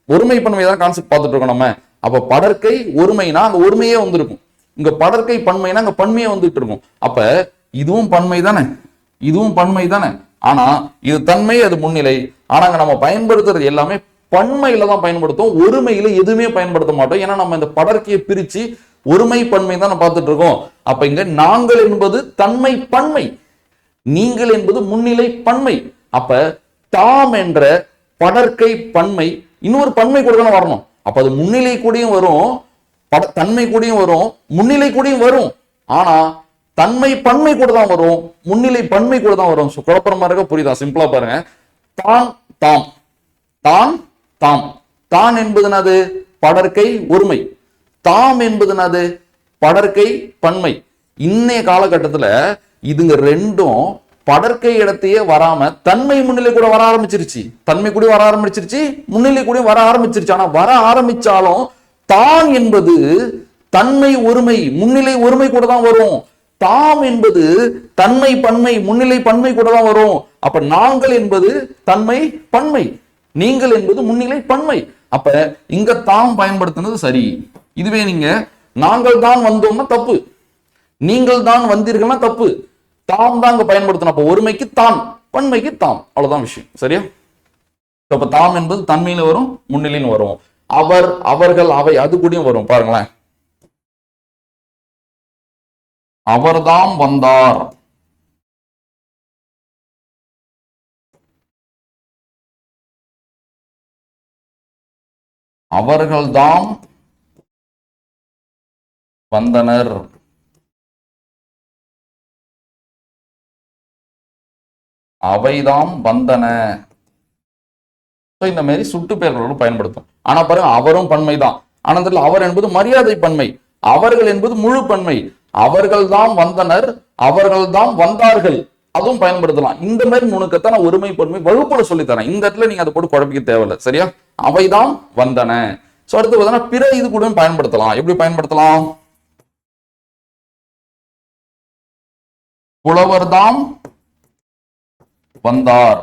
ஒருமை பன்மை தான் கான்செப்ட் பார்த்துட்டு இருக்கோம் நம்ம. அப்ப படற்கை ஒருமைனா அங்க ஒருமையே வந்திருக்கும், இங்க படற்கை பன்மைனா அங்க பன்மையே வந்துட்டு இருக்கும். அப்ப இதுவும் பன்மை தானே, இதுவும் பன்மை தானே. ஆனா இது தன்மை, அது முன்னிலை. ஆனா நம்ம பயன்படுத்துறது எல்லாமே பன்மையில தான் பயன்படுத்தும், ஒருமையில எதுவுமே பயன்படுத்த மாட்டோம். ஏன்னா நம்ம இந்த படற்கையை பிரிச்சு ஒருமை பன்மை தான் பார்த்துட்டு இருக்கோம். அப்ப இங்க நாங்கள் என்பது தன்மை பன்மை, நீங்கள் என்பது முன்னிலை பன்மை. அப்ப தாம் என்ற படற்கை பன்மை இன்னொரு பன்மை கூட தானே வரணும். அப்ப அது முன்னிலை கூடயும் வரும், தன்மை கூடயும் வரும், முன்னிலை கூடயும் வரும். ஆனா தன்மை பன்மை கூட தான் வரும், முன்னிலை பன்மை கூட தான் வரும். குழப்பமா இருக்க? புரியுதா? சிம்பிளா பாருங்க. தான் தாம், தான் தாம். தான் என்பதுனது படற்கை ஒருமை, தாம் என்பதுனது படற்கை பன்மை. இன்னைய காலகட்டத்துல இதுங்க ரெண்டும் படற்கை இடத்தையே வராம தன்மை முன்னிலை கூட வர ஆரம்பிச்சிருச்சு, தன்மை கூட வர ஆரம்பிச்சிருச்சு, முன்னிலை கூட வர ஆரம்பிச்சிருச்சு. ஆனா வர ஆரம்பிச்சாலும் தான் என்பது தன்மை ஒருமை, முன்னிலை ஒருமை கூட தான் வரும். தாம் என்பது தன்மை பன்மை, முன்னிலை பன்மை கூட தான் வரும். அப்ப நாங்கள் என்பது தன்மை பன்மை, நீங்கள் என்பது முன்னிலை பன்மை. அப்ப இங்க தாம் பயன்படுத்தினது சரி. இதுவே நீங்க நாங்கள் தான் வந்தோம்னா தப்பு, நீங்கள் தான் வந்தீர்கள்னா தப்பு. தாம் தான் இங்க பயன்படுத்தணும். அப்ப ஒருமைக்கு தான், பன்மைக்கு தாம், அவ்வளவுதான் விஷயம். சரியா? அப்ப தாம் என்பது தன்மையில வரும், முன்னிலைன்னு வரும். அவர், அவர்கள், அவை அது கூடயும் வரும். பாருங்களேன், அவர்தாம் வந்தார், அவர்கள்தாம் வந்தனர், அவைதாம் வந்தன. இந்த மாதிரி சுட்டு பெயர்களோடு பயன்படுத்தும். ஆனா பாருங்க, அவரும் பன்மைதான். ஆனந்தில் அவர் என்பது மரியாதை பன்மை, அவர்கள் என்பது முழு பன்மை. அவர்கள்தான் வந்தனர், அவர்கள்தான் வந்தார்கள், அதுவும் பயன்படுத்தலாம். இந்த மாதிரி நுணுக்கத்தை நான் ஒருமை பன்மை வகுப்புல சொல்லித்தரேன். இந்த இடத்துல நீங்க அதை போட்டு குழப்பிக்க தேவையில்லை. சரியா? அவைதான் வந்தன. சோ அடுத்து பார்த்தீங்கன்னா பிற இது கூட பயன்படுத்தலாம். எப்படி பயன்படுத்தலாம்? புலவர்தாம் வந்தார்,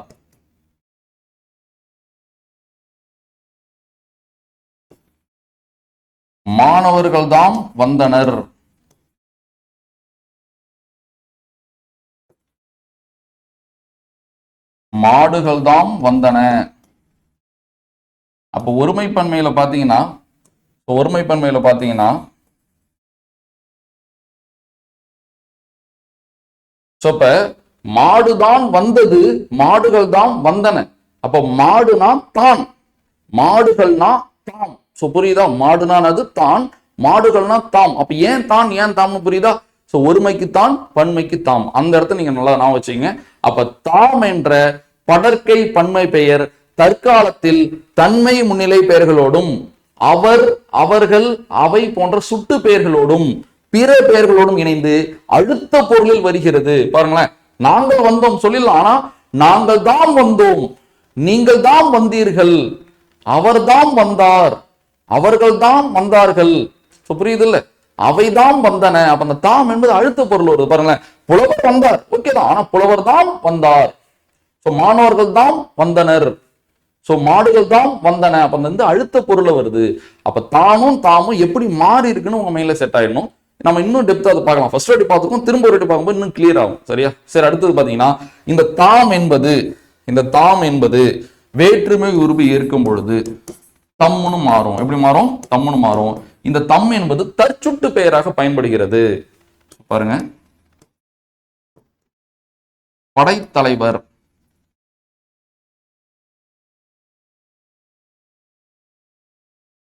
மாணவர்கள்தாம் வந்தனர், மாடுகள்தாம் வந்தன. அப்ப ஒருமைப்பன்மையில பாத்தீங்கன்னா இப்ப மாடுதான் வந்தது, மாடுகள் தான் வந்தன. அப்ப மாடுனா தான், மாடுகள்னா தாம். சோ புரியுதா? மாடுனா அது தான், மாடுகள்னா தாம். அப்ப ஏன் தான் ஏன் தாம்னு புரியுதா? சோ ஒருமைக்கு தான், பன்மைக்கு தாம். அந்த இடத்த நீங்க நல்லா நான் வச்சுங்க. அப்ப தாம் என்ற படற்கை பன்மை பெயர் தற்காலத்தில் தன்மை முன்னிலை பெயர்களோடும், அவர், அவர்கள், அவை போன்ற சுட்டு பெயர்களோடும் பிற பெயர்களோடும் இணைந்து அழுத்த பொருளில் வருகிறது. பாருங்களேன், நாங்கள் வந்தோம் சொல்லிடலாம். ஆனா நாங்கள் தான் வந்தோம், நீங்கள் தான் வந்தீர்கள், அவர்தான் வந்தார், அவர்கள் தான் வந்தார்கள். புரியுது இல்ல? அவைதான் வந்தன. அப்ப அந்த தாம் என்பது அழுத்த பொருள் வருது. பாருங்களேன், புலவர் வந்தார், ஓகே தான். ஆனா புலவர் தான் வந்தார். மாணவர்கள் தான் வந்தனர், மாடுகள் தான் வந்தன. அப்ப வந்து அழுத்த பொருள் வருது. அப்ப தாமும் தாமும் எப்படி மாறி இருக்குன்னு உங்க மைண்ட்ல செட் ஆயிடணும். நம்ம இன்னும் டெப்தா அதை பார்க்கலாம். ஃபர்ஸ்ட் வாட்டி பார்த்துருக்கோம், திரும்ப ஒரு வாட்டி பார்க்கும்போது இன்னும் கிளியர் ஆகும். சரியா? சரி, அடுத்தது பாத்தீங்கன்னா இந்த தாம் என்பது வேற்றுமை உருபு இருக்கும் பொழுது தம்முன்னு மாறும். எப்படி மாறும்? தம்முன்னு மாறும். இந்த தம் என்பது தற்சுட்டு பெயராக பயன்படுகிறது. பாருங்க, படைத்தலைவர்,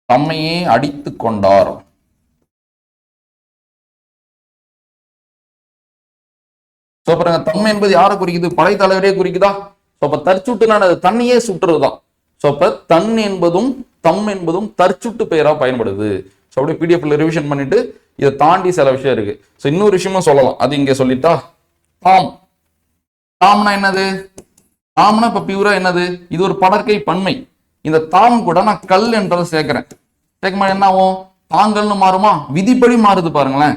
தம்மையே அடித்துக் கொண்டார். தன்மை என்பது யாரை குறிக்குது? படைத்தலைவரே குறிக்குதா? தற்சுட்டுனா அது தன்னையே சுட்டுறதுதான். தன் என்பதும் தம் என்பதும் தற்சுட்டு பெயரா பயன்படுது. அப்படியே பிடிஎஃப்ல ரிவிஷன் பண்ணிட்டு இதை தாண்டி சில விஷயம் இருக்கு. இன்னொரு விஷயமும் சொல்லலாம், அது இங்க சொல்லிட்டா. தாம்னா என்னது? தாம்னா இப்ப பியூரா என்னது? இது ஒரு படற்கை பன்மை. இந்த தாம் கூட நான் கல் என்றதை சேர்க்கிறேன். சேர்க்கும்போது என்ன ஆகும்? தாங்கள்னு மாறுமா? விதிப்படி மாறுது. பாருங்களேன்,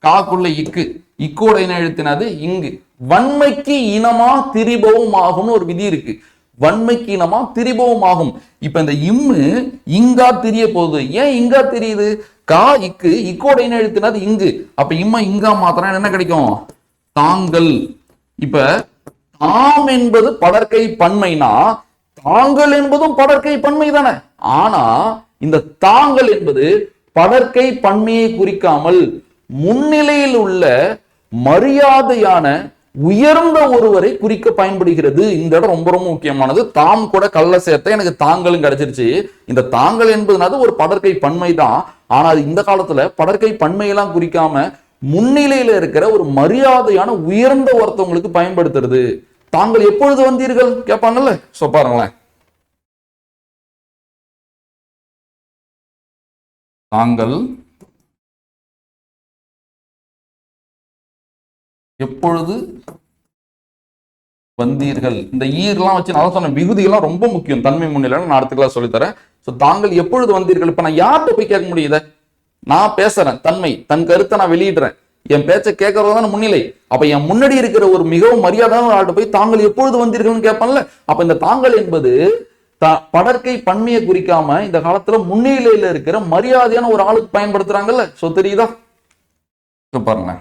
காக்குள்ள இக்கு, இக்கோட இன எழுத்தினது இங்கு. வன்மைக்கு இனமா திரிபவும் ஆகும்னு ஒரு விதி இருக்கு. வன்மைக்கு இனமா திரிபவும் ஆகும். இப்ப இந்த இம்மு இங்கா திரிய போகுது. ஏன் இங்கா தெரியுது? இக்கு, இக்கோட இன எழுத்தினது இங்கு. அப்ப இம்மா இங்கா மாத்திரம் என்ன கிடைக்கும்? தாங்கள். இப்ப தாம் என்பது படற்கை பன்மைனா தாங்கள் என்பதும் படற்கை பன்மை தானே. ஆனா இந்த தாங்கள் என்பது படற்கை பன்மையை குறிக்காமல் முன்னிலையில் உள்ள மரியாதையான உயர்ந்த ஒருவரை குறிக்க பயன்படுகிறது. இந்த இடம் ரொம்ப ரொம்ப முக்கியமானது. தாம் கூட கல்ல சேர்த்த எனக்கு தாங்களும் கிடைச்சிருச்சு. இந்த தாங்கள் என்பதுனால ஒரு படற்கை பன்மை தான். ஆனா அது இந்த காலத்துல படற்கை பன்மையெல்லாம் குறிக்காம முன்னிலையில இருக்கிற ஒரு மரியாதையான உயர்ந்த ஒருத்தவங்களுக்கு பயன்படுத்துறது. தாங்கள் எப்பொழுது வந்தீர்கள் கேட்பாங்கல்ல. பாருங்களேன், தாங்கள் எப்பொழுது வந்தீர்கள். இந்த ஈர்லாம் வச்சு நான் சொன்ன விகுதிகள்லாம் ரொம்ப முக்கியம். தன்மை முன்னிலை நான் அடுத்த கிளாஸ் சொல்லித்தரேன். தாங்கள் எப்பொழுது வந்தீர்கள். இப்ப நான் யார்கிட்ட போய் கேட்க முடியுத? நான் பேசுறேன், தன்மை, தன் கருத்தை நான் வெளியிடுறேன். என் பேச்சை கேட்கறதான முன்னிலை. அப்ப என் முன்னாடி இருக்கிற ஒரு மிகவும் மரியாதையான ஒரு ஆள்கிட்ட போய் தாங்கள் எப்பொழுது வந்தீர்கள்னு கேட்பான்ல. அப்ப இந்த தாங்கள் என்பது படற்கை பன்மையை குறிக்காம இந்த காலத்துல முன்னிலையில இருக்கிற மரியாதையான ஒரு ஆளுக்கு பயன்படுத்துறாங்கல்ல. சோ தெரியுதா? பாருங்க,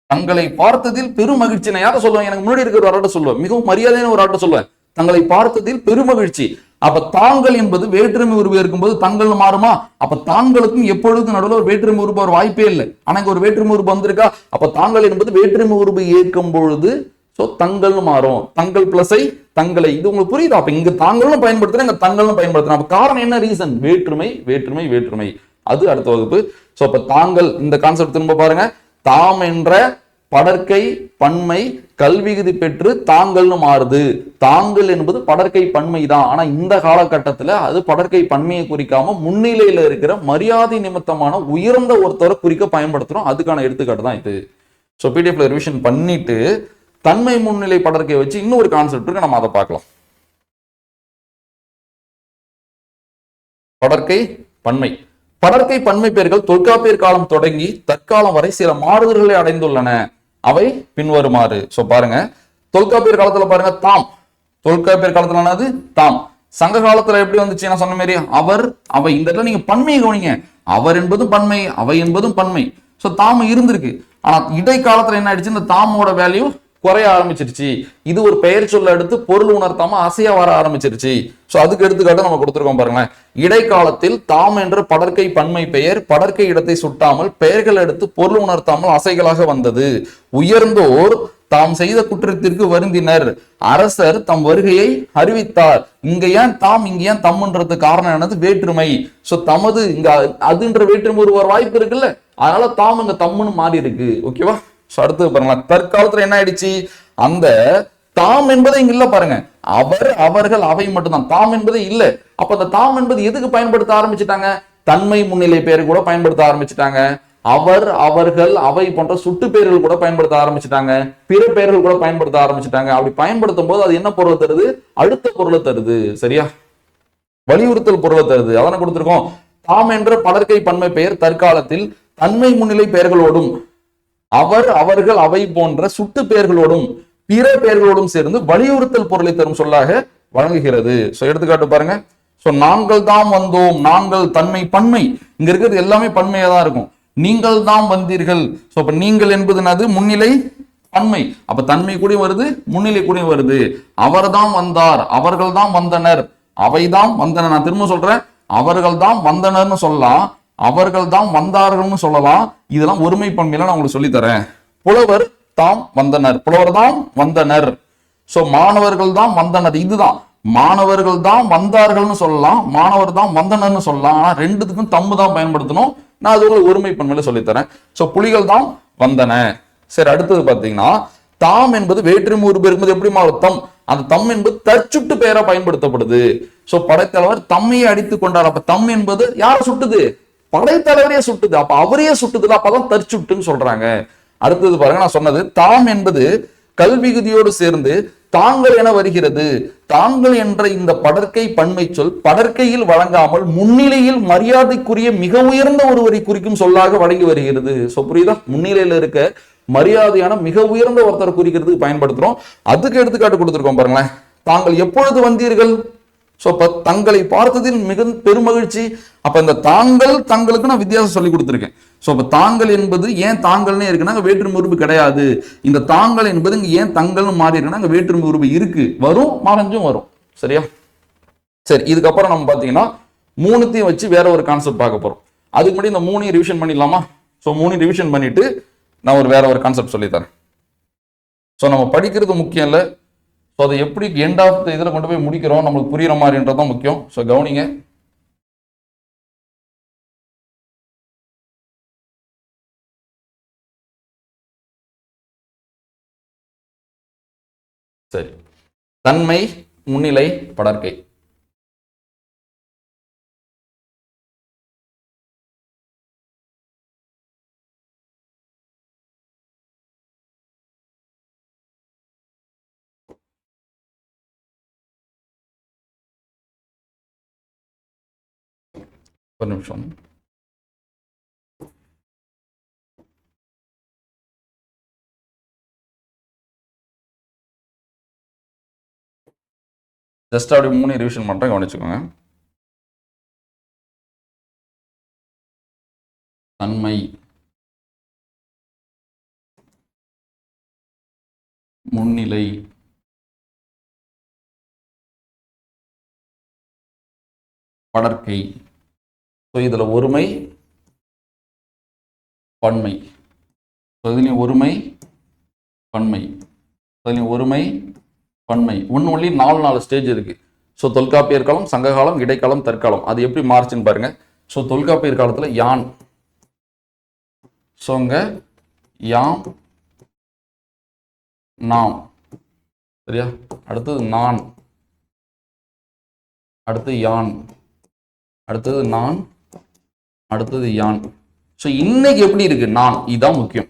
தங்களை பார்த்ததில் பெரும் மகிழ்ச்சி. நான் யாரை சொல்லுவேன்? எனக்கு முன்னாடி இருக்கிற ஒரு ஆட்ட சொல்லுவேன், மிகவும் மரியாதையான ஒரு ஆட்ட சொல்லுவேன், தங்களை பார்த்ததில் பெரும் மகிழ்ச்சி. அப்ப தாங்கள் என்பது வேற்றுமை உருவு இருக்கும்போது தங்கள் மாறுமா? அப்ப தாங்களுக்கும் எப்பொழுதும் நடுவில் ஒரு வேற்றுமை உருவு ஒரு வாய்ப்பே இல்லை. ஆனா ஒரு வேற்றுமை உருவு வந்திருக்கா? அப்ப தாங்கள் என்பது வேற்றுமை உருவு ஏற்கும் பொழுது சோ தங்கள் மாறும். தங்கள் பிளஸை தங்களை, இது உங்களுக்கு புரியுதா? அப்ப இங்க தாங்களும் பயன்படுத்துறேன், இங்க தங்களும் பயன்படுத்துறேன். அப்ப காரணம் என்ன? ரீசன் வேற்றுமை வேற்றுமை வேற்றுமை. அது அடுத்த வகுப்பு. சோ அப்ப தாங்கள் இந்த கான்செப்ட் திரும்ப பாருங்க. தாம் என்ற படற்கை பன்மை கல்விகுதி பெற்று தாங்கள்னு மாறுது. தாங்கள் என்பது படற்கை பன்மை தான். ஆனா இந்த காலகட்டத்துல அது படற்கை பன்மையை குறிக்காம முன்னிலையில இருக்கிற மரியாதை நிமித்தமான உயர்ந்த ஒருத்தரை குறிக்க பயன்படுத்துறோம். அதுக்கான எடுத்துக்காட்டு தான் இது. ஸோ பிடிஎஃப்ல ரிவிஷன் பண்ணிட்டு தன்மை முன்னிலை படற்கை வச்சு இன்னொரு கான்செப்ட் இருக்கு, நம்ம அதை பார்க்கலாம். படற்கை பன்மை. படற்கை பன்மை பெயர்கள் தொல்காப்பியர் காலம் தொடங்கி தற்காலம் வரை சில மாறுதல்களை அடைந்துள்ளன. அவை பின்வருமாறு. சோ பாருங்க, தொல்காப்பியர் காலத்துல பாருங்க தாம். தொல்காப்பியர் காலத்துல என்னது? தாம். சங்க காலத்துல எப்படி வந்துச்சு? நான் சொன்ன மாதிரி அவர் அவை. இந்த இடத்துல நீங்க பன்மையை கவனிங்க. அவர் என்பதும் பன்மை, அவை என்பதும் பன்மை. சோ தாம் இருந்திருக்கு. ஆனா இடைக்காலத்துல என்ன ஆயிடுச்சு? இந்த தாமோட வேல்யூ குறைய ஆரம்பிச்சிருச்சு. இது ஒரு பெயர் சொல்ல எடுத்து பொருள் உணர்த்தாம அசையா வர ஆரம்பிச்சிருச்சு. சோ அதுக்கு எடுத்துக்காட்டு நம்ம கொடுத்துருக்கோம் பாருங்களேன். இடைக்காலத்தில் தாம் என்ற படற்கை பன்மை பெயர் படற்கை இடத்தை சுட்டாமல் பெயர்கள் எடுத்து பொருள் உணர்த்தாமல் அசைகளாக வந்தது. உயர்ந்தோர் தாம் செய்த குற்றத்திற்கு வருந்தினர். அரசர் தம் வருகையை அறிவித்தார். இங்க ஏன் தாம், இங்க ஏன் தம்ன்றது காரணம் என்னது? வேற்றுமை. சோ தமது இங்க அதுன்ற வேற்றுமை ஒரு வாய்ப்பு இருக்குல்ல, அதனால தாம் இங்க தம்முன்னு மாறி இருக்கு. ஓகேவா? அடுத்து பாருங்களா, தற்காலத்துல என்ன ஆயிடுச்சு? அந்த தாம் என்பதை இங்க இல்ல பாருங்க. அவர் அவர்கள் அவை மட்டும்தான், தாம் என்பதே இல்ல. அப்ப அந்த தாம் என்பது எதுக்கு பயன்படுத்த ஆரம்பிச்சுட்டாங்க? தன்மை முன்னிலை பெயர் கூட பயன்படுத்த ஆரம்பிச்சுட்டாங்க. அவர் அவர்கள் அவை போன்ற சுட்டு பெயர்கள் கூட பயன்படுத்த ஆரம்பிச்சுட்டாங்க. பிற பெயர்கள் கூட பயன்படுத்த ஆரம்பிச்சுட்டாங்க. அப்படி பயன்படுத்தும் போது அது என்ன பொருளை தருது? அடுத்த பொருளை தருது. சரியா? வலியுறுத்தல் பொருளை தருது. அதனை கொடுத்திருக்கோம். தாம் என்ற படற்கை பன்மை பெயர் தற்காலத்தில் தன்மை முன்னிலை பெயர்களோடும் அவர் அவர்கள் அவை போன்ற சுட்டு பெயர்களோடும் பிற பெயர்களோடும் சேர்ந்து வலியுறுத்தல் பொருளை தரும் சொல்லாக வழங்குகிறது. சோ எடுத்துக்காட்டு பாருங்க. சோ நாங்கள் தான் வந்தோம். நாங்கள் தன்மை பன்மை. இங்க இருக்கிறது எல்லாமே பன்மையா தான் இருக்கும். நீங்கள் தான் வந்தீர்கள். சோ அப்ப நீங்கள் என்பது என்னது? முன்னிலை பன்மை. அப்ப தன்மை கூட வருது, முன்னிலை கூட வருது. அவர் தான் வந்தார், அவர்கள் தான் வந்தனர், அவைதான் வந்தனர். நான் திரும்ப சொல்றேன், அவர்கள் தான் வந்தனர்னு சொல்லலாம், அவர்கள் தான் வந்தார்கள்னு சொல்லலாம். இதெல்லாம் ஒருமை பன்மையில நான் உங்களுக்கு சொல்லி தரேன். புலவர் தாம் வந்தனர், புலவர் தான் வந்தனர். சோ மாணவர்கள் தான் வந்தனர். இதுதான் மாணவர்கள் தான் வந்தார்கள்னு சொல்லலாம், மாணவர் தான் வந்தனர்னு சொல்லலாம். ஆனா ரெண்டுத்துக்கும் தம்மு தான் பயன்படுத்தணும். நான் அது உங்களுக்கு ஒருமை பன்மையில சொல்லித்தரேன். சோ புலிகள் தான் வந்தன. சரி, அடுத்தது பாத்தீங்கன்னா தாம் என்பது வேற்றுமை உருபு இருக்கும்போது எப்படி மாறும்? தம். அந்த தம் என்பது தற்சுட்டு பெயரா பயன்படுத்தப்படுது. சோ படைத்தலைவர் தம்மையை அடித்துக் கொண்டார். அப்ப தம் என்பது யாரை சுட்டுது? படைத்தலைவரையே சுட்டுது. அப்ப அவரையே சுட்டுதுல, அப்பதான் தற்சுட்டுன்னு சொல்றாங்க. அடுத்தது பாருங்க, நான் சொன்னது தாம் என்பது கல்விகுதியோடு சேர்ந்து தாங்கள் என வருகிறது. தாங்கள் என்ற இந்த படற்கை பன்மை சொல் படற்கையில் வழங்காமல் முன்னிலையில் மரியாதைக்குரிய மிக உயர்ந்த ஒருவரை குறிக்கும் சொல்லாக வழங்கி வருகிறது. சோ புரியுதா? முன்னிலையில இருக்க மரியாதையான மிக உயர்ந்த ஒருத்தரை குறிக்கிறதுக்கு பயன்படுத்துறோம். அதுக்கு எடுத்துக்காட்டு கொடுத்துருக்கோம் பாருங்களேன். தாங்கள் எப்பொழுது வந்தீர்கள்? சோ தங்களை பார்த்ததில் மிக பெருமகிழ்ச்சி. அப்ப இந்த தாங்கள் தங்களுக்கு நான் வித்தியாசம் சொல்லி கொடுத்துருக்கேன். சோ அப்ப தாங்கள் என்பது ஏன் தாங்கள்னே இருக்குன்னா வேற்றுமை உருவு கிடையாது. இந்த தாங்கள் என்பது இங்க ஏன் தங்கள்னு மாறி இருக்குன்னா வேற்றுமை உருவு இருக்கு, வரும், மறைஞ்சும் வரும். சரியா? சரி, இதுக்கப்புறம் நம்ம பாத்தீங்கன்னா மூணுத்தையும் வச்சு வேற ஒரு கான்செப்ட் பார்க்க போறோம். அதுக்கு முன்னாடி இந்த மூணையும் ரிவிஷன் பண்ணிடலாமா? சோ மூணையும் ரிவிஷன் பண்ணிட்டு நான் வேற ஒரு கான்செப்ட் சொல்லித்தரேன். சோ நம்ம படிக்கிறது முக்கியம் இல்லை, ஸோ அதை எப்படி எண்ட் ஆஃப் த இதில் கொண்டு போய் முடிக்கிறோம் நம்மளுக்கு புரியுற மாதிரின்றதான் முக்கியம். ஸோ கவனிங்க. சரி, தன்மை முன்னிலை படற்கை. ஒரு நிமிஷம். ஜஸ்ட் அப்படி 3 ரிவிஷன் பண்றேன், கவனிச்சுக்கோங்க. தன்மை, முன்னிலை, படர்க்கை. இதுல ஒருமை பன்மை, இதுலயும் ஒருமை பன்மை, அதுலயும் ஒருமை பன்மை. ஒன்லி 4 ஸ்டேஜ் இருக்கு. ஸோ தொல்காப்பியர் காலம், சங்ககாலம், இடைக்காலம், தற்காலம். அது எப்படி மாறுச்சுன்னு பாருங்க. ஸோ தொல்காப்பியர் காலத்துல யான், ஸோ அங்க யாம் நாம், சரியா? அடுத்தது நான், அடுத்து யான், அடுத்தது நான், அடுத்தது யான். ஸோ இன்னைக்கு எப்படி இருக்கு? நான், இதுதான் முக்கியம்,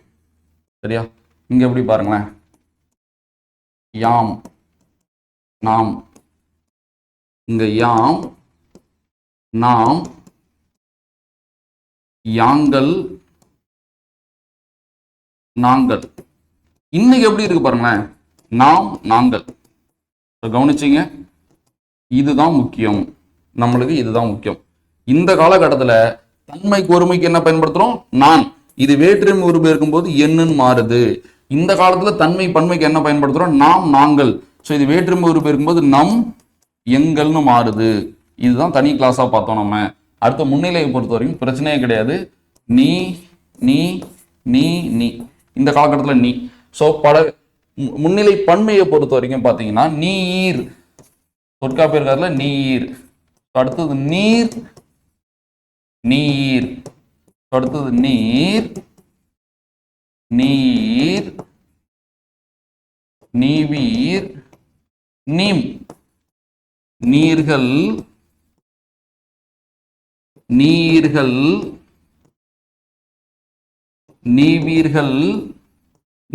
சரியா? இங்க எப்படி பாருங்களேன், யாம் நாம், இங்க யாம் நாம், யாங்கள் நாங்கள். இன்னைக்கு எப்படி இருக்கு பாருங்களேன், நாம் நாங்கள். கவனிச்சிங்க, இதுதான் முக்கியம், நம்மளுக்கு இதுதான் முக்கியம். இந்த காலகட்டத்தில் தன்மைக்கு ஒருமைக்கு என்ன பயன்படுத்துறோம்? நான். இது வேற்றுமை உருபு இருக்கும்போது என்னன்னு மாறுது. இந்த காலத்துல தன்மை பன்மைக்கு என்ன பயன்படுத்துறோம்? நாம் நாங்கள். ஸோ இது வேற்றுமை உருபு இருக்கும்போது நம் எங்கள்னு மாறுது. இதுதான் தனி கிளாஸா பார்த்தோம் நம்ம. அடுத்த முன்னிலையை பொறுத்த வரைக்கும் பிரச்சனையே கிடையாது. நீ நீ நீ நீ, இந்த காலகட்டத்தில் நீ. ஸோ முன்னிலை பன்மையை பொறுத்த வரைக்கும் பார்த்தீங்கன்னா நீர், தொற்காப்பியர் காலத்தில் நீர். அடுத்தது நீர் நீர், அடுத்தது நீர் நீர், நீவீர் நீம், நீர்கள் நீர்கள், நீவீர்கள்,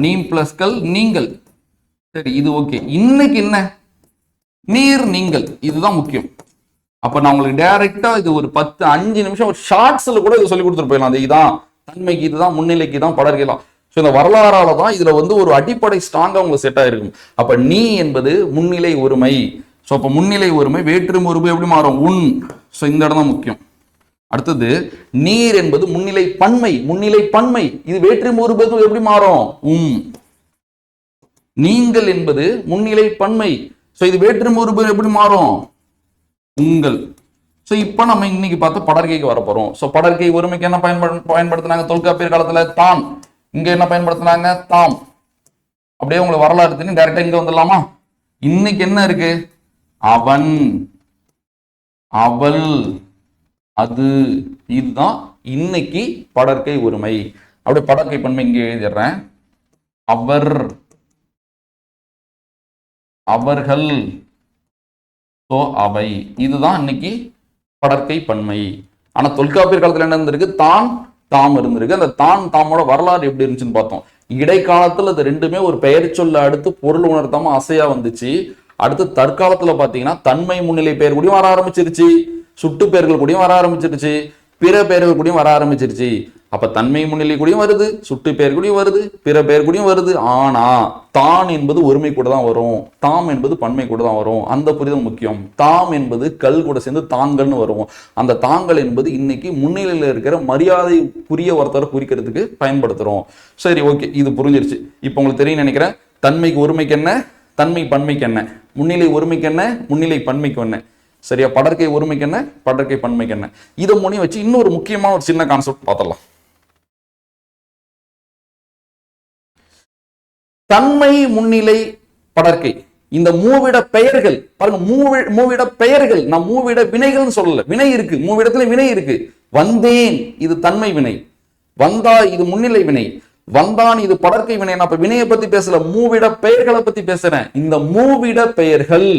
நீம் பிளஸ்கள் நீங்கள். சரி, இது ஓகே. இன்னைக்கு என்ன? நீர் நீங்கள், இதுதான் முக்கியம். அப்ப நான் உங்களுக்கு டைரக்டா இது ஒரு 10-5 நிமிஷம் ஒரு ஷார்ட்ஸ்ல கூட இது சொல்லி கொடுத்துட்டு போயிடலாம். இதுதான் தன்மைக்கு, இதுதான் முன்னிலைக்கு, தான் படர்க்கலாம். ஸோ இந்த வரலாறால தான் இதுல வந்து ஒரு அடிப்படை ஸ்ட்ராங்கா உங்களுக்கு செட் ஆயிருக்கும். அப்ப நீ என்பது முன்னிலை ஒருமை. ஸோ அப்ப முன்னிலை ஒருமை வேற்றுமை ஒருமை எப்படி மாறும்? உன். ஸோ இந்த இடம் தான் முக்கியம். அடுத்தது நீர் என்பது முன்னிலை பன்மை. முன்னிலை பன்மை இது வேற்றுமை ஒருமை எப்படி மாறும்? நீங்கள் என்பது முன்னிலை பன்மை. ஸோ இது வேற்றுமை ஒருமை எப்படி மாறும்? உங்கள். ஸோ இப்போ நம்ம இன்னைக்கு பார்த்து படர்க்கைக்கு வர போறோம். ஸோ படர்க்கை ஒருமைக்கு என்ன பயன்படுத்தினாங்க தொல்காப்பியர் காலத்துல? தான். இங்க என்ன பயன்படுத்தினாங்க? தாம். அப்படியே உங்களுக்கு வரலாறு தெரியும், டைரக்டா இங்க வந்துடலாமா? இன்னைக்கு என்ன இருக்கு? அவன், அவள், அது. இதுதான் இன்னைக்கு படர்க்கை ஒருமை. அப்படியே படர்க்கை பன்மை இங்க எழுதிடுறேன். அவர், அவர்கள், ஸோ அவை. இதுதான் இன்னைக்கு படர்க்கை பன்மை. ஆனா தொல்காப்பியர் காலத்துல என்ன இருந்திருக்கு? தான் தாம் இருந்திருக்கு. அந்த தான் தாமோட வரலாறு எப்படி இருந்துச்சுன்னு பார்த்தோம். இடைக்காலத்துல இது ரெண்டுமே ஒரு பெயர் சொல்ல அடுத்து பொருள் உணர்த்தாம அசையா வந்துச்சு. அடுத்து தற்காலத்துல பாத்தீங்கன்னா தன்மை முன்னிலை பெயர் கூடயும் வர ஆரம்பிச்சிருச்சு, சுட்டு பெயர்கள் கூடயும் வர ஆரம்பிச்சிருச்சு, பிற பெயர்கள் கூடயும் வர ஆரம்பிச்சிருச்சு. அப்ப தன்மை முன்னிலை கூடயும் வருது, சுட்டு பெயர் கூடயும் வருது, பிற பெயர் கூடயும் வருது. ஆனா தான் என்பது ஒருமை கூட தான் வரும், தாம் என்பது பன்மை கூட தான் வரும். அந்த புரிதல் முக்கியம். தாம் என்பது கல் கூட சேர்ந்து தாங்கள்னு வரும். அந்த தாங்கள் என்பது இன்னைக்கு முன்னிலையில இருக்கிற மரியாதைக்குரிய ஒருத்தரை குறிக்கிறதுக்கு பயன்படுத்துறோம். சரி, ஓகே, இது புரிஞ்சிருச்சு. இப்போ உங்களுக்கு தெரியும் நினைக்கிறேன். தன்மைக்கு ஒருமைக்கு என்ன, தன்மை பன்மைக்கு என்ன, முன்னிலை ஒருமைக்கு என்ன, முன்னிலை பன்மைக்கு என்ன. சரியா? படர்க்கை ஒருமைக்கு என்ன, படர்க்கை பன்மைக்கு என்ன. இதை முன்னி வச்சு இன்னொரு முக்கியமான ஒரு சின்ன கான்செப்ட் பார்த்தலாம். தன்மை முன்னிலை படர்க்கை, இந்த மூவிட பெயர்கள் பாருங்க. மூவிட பெயர்கள், நான் மூவிட வினைகள் சொல்லல. வினை இருக்கு, மூவிடத்துல வினை இருக்கு. வந்தேன், இது தன்மை வினை. வந்தா, இது முன்னிலை வினை. வந்தான், இது படர்க்கை வினை. நான் இப்ப வினையை பத்தி பேசல, மூவிட பெயர்களை பத்தி பேசுறேன். இந்த மூவிட பெயர்கள்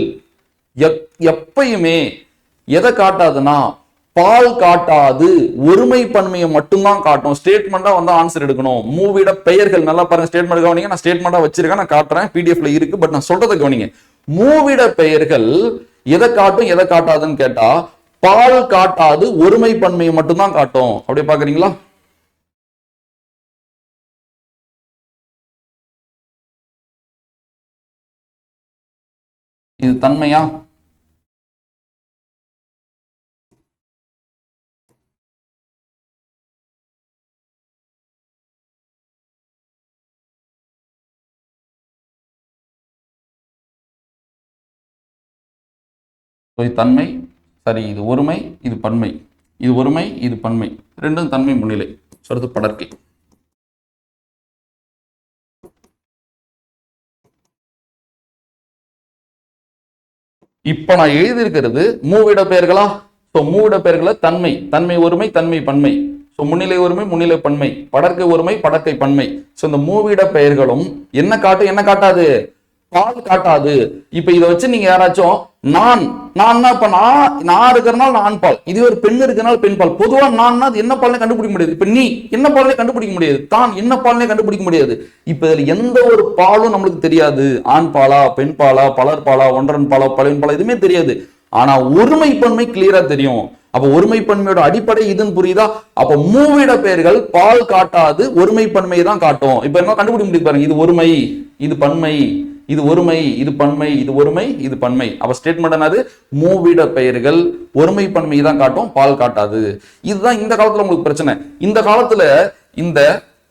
எப்பயுமே எதை காட்டாதுன்னா பால் காட்டாது, ஒருமை பன்மையை மட்டும்தான் காட்டும். ஸ்டேட்மெண்டா வந்து ஆன்சர் எடுக்கணும். மூவிட பெயர்கள் நல்லா பாருங்க. ஸ்டேட்மெண்ட் கவனிங்க. நான் ஸ்டேட்மெண்டா வச்சிருக்கேன், நான் காட்டுறேன், பிடிஎஃப்ல இருக்கு. பட் நான் சொல்றதை கவனிங்க. மூவிட பெயர்கள் எதை காட்டும் எதை காட்டாதுன்னு கேட்டா பால் காட்டாது ஒருமை பன்மையை மட்டும்தான் காட்டும். அப்படியே பாக்குறீங்களா? இது தன்மையா? இது தன்மை. சரி, இது ஒருமை, இது பன்மை. இது ஒருமை, இது பன்மை. ரெண்டும் தன்மை முன்னிலை. அடுத்து படர்க்கை. இப்ப நான் எழுதியிருக்கிறது மூவிட பெயர்களா? மூவிட பெயர்கள தன்மை, தன்மை ஒருமை, தன்மை பன்மை. முன்னிலை ஒருமை, முன்னிலை பன்மை, படர்க்கை ஒருமை, படர்க்கை பன்மை. இந்த மூவிட பெயர்களும் என்ன காட்டும், என்ன காட்டாது? பால் காட்டாது. இப்ப இதை வச்சு நீங்க யாராச்சும் நான் இப்ப நான் இருக்கிறனால நான் பால், இது ஒரு பெண் இருக்கிறனால பெண் பால். பொதுவா நான் என்ன பால்னே கண்டுபிடிக்க முடியாது. இப்ப நீ என்ன பால்னே கண்டுபிடிக்க முடியாது, தான் என்ன பால்னே கண்டுபிடிக்க முடியாது. இப்ப இதுல எந்த ஒரு பாலும் நம்மளுக்கு தெரியாது. ஆண் பாலா, பெண் பாலா, பலர் பாலா, ஒன்றன் பாலா, பலவின் பாலா, எதுவுமே தெரியாது. ஆனா ஒருமை பன்மை கிளியரா தெரியும். அப்ப ஒருமை பன்மையோட அடிப்படை இதுன்னு புரியுதா? அப்ப மூவிட பெயர்கள் பால் காட்டாது ஒருமை பன்மையை தான் காட்டும். இப்ப என்ன கண்டுபிடிக்க முடியும் பாருங்க. இது ஒருமை, இது பன்மை, இது ஒருமை, இது பன்மை, இது ஒருமை, இது பன்மை. அப்ப ஸ்டேட்மெண்ட் என்னது? மூவிட பெயர்கள் ஒருமை பன்மையை தான் காட்டும், பால் காட்டாது. இதுதான் இந்த காலத்துல உங்களுக்கு பிரச்சனை. இந்த காலத்துல இந்த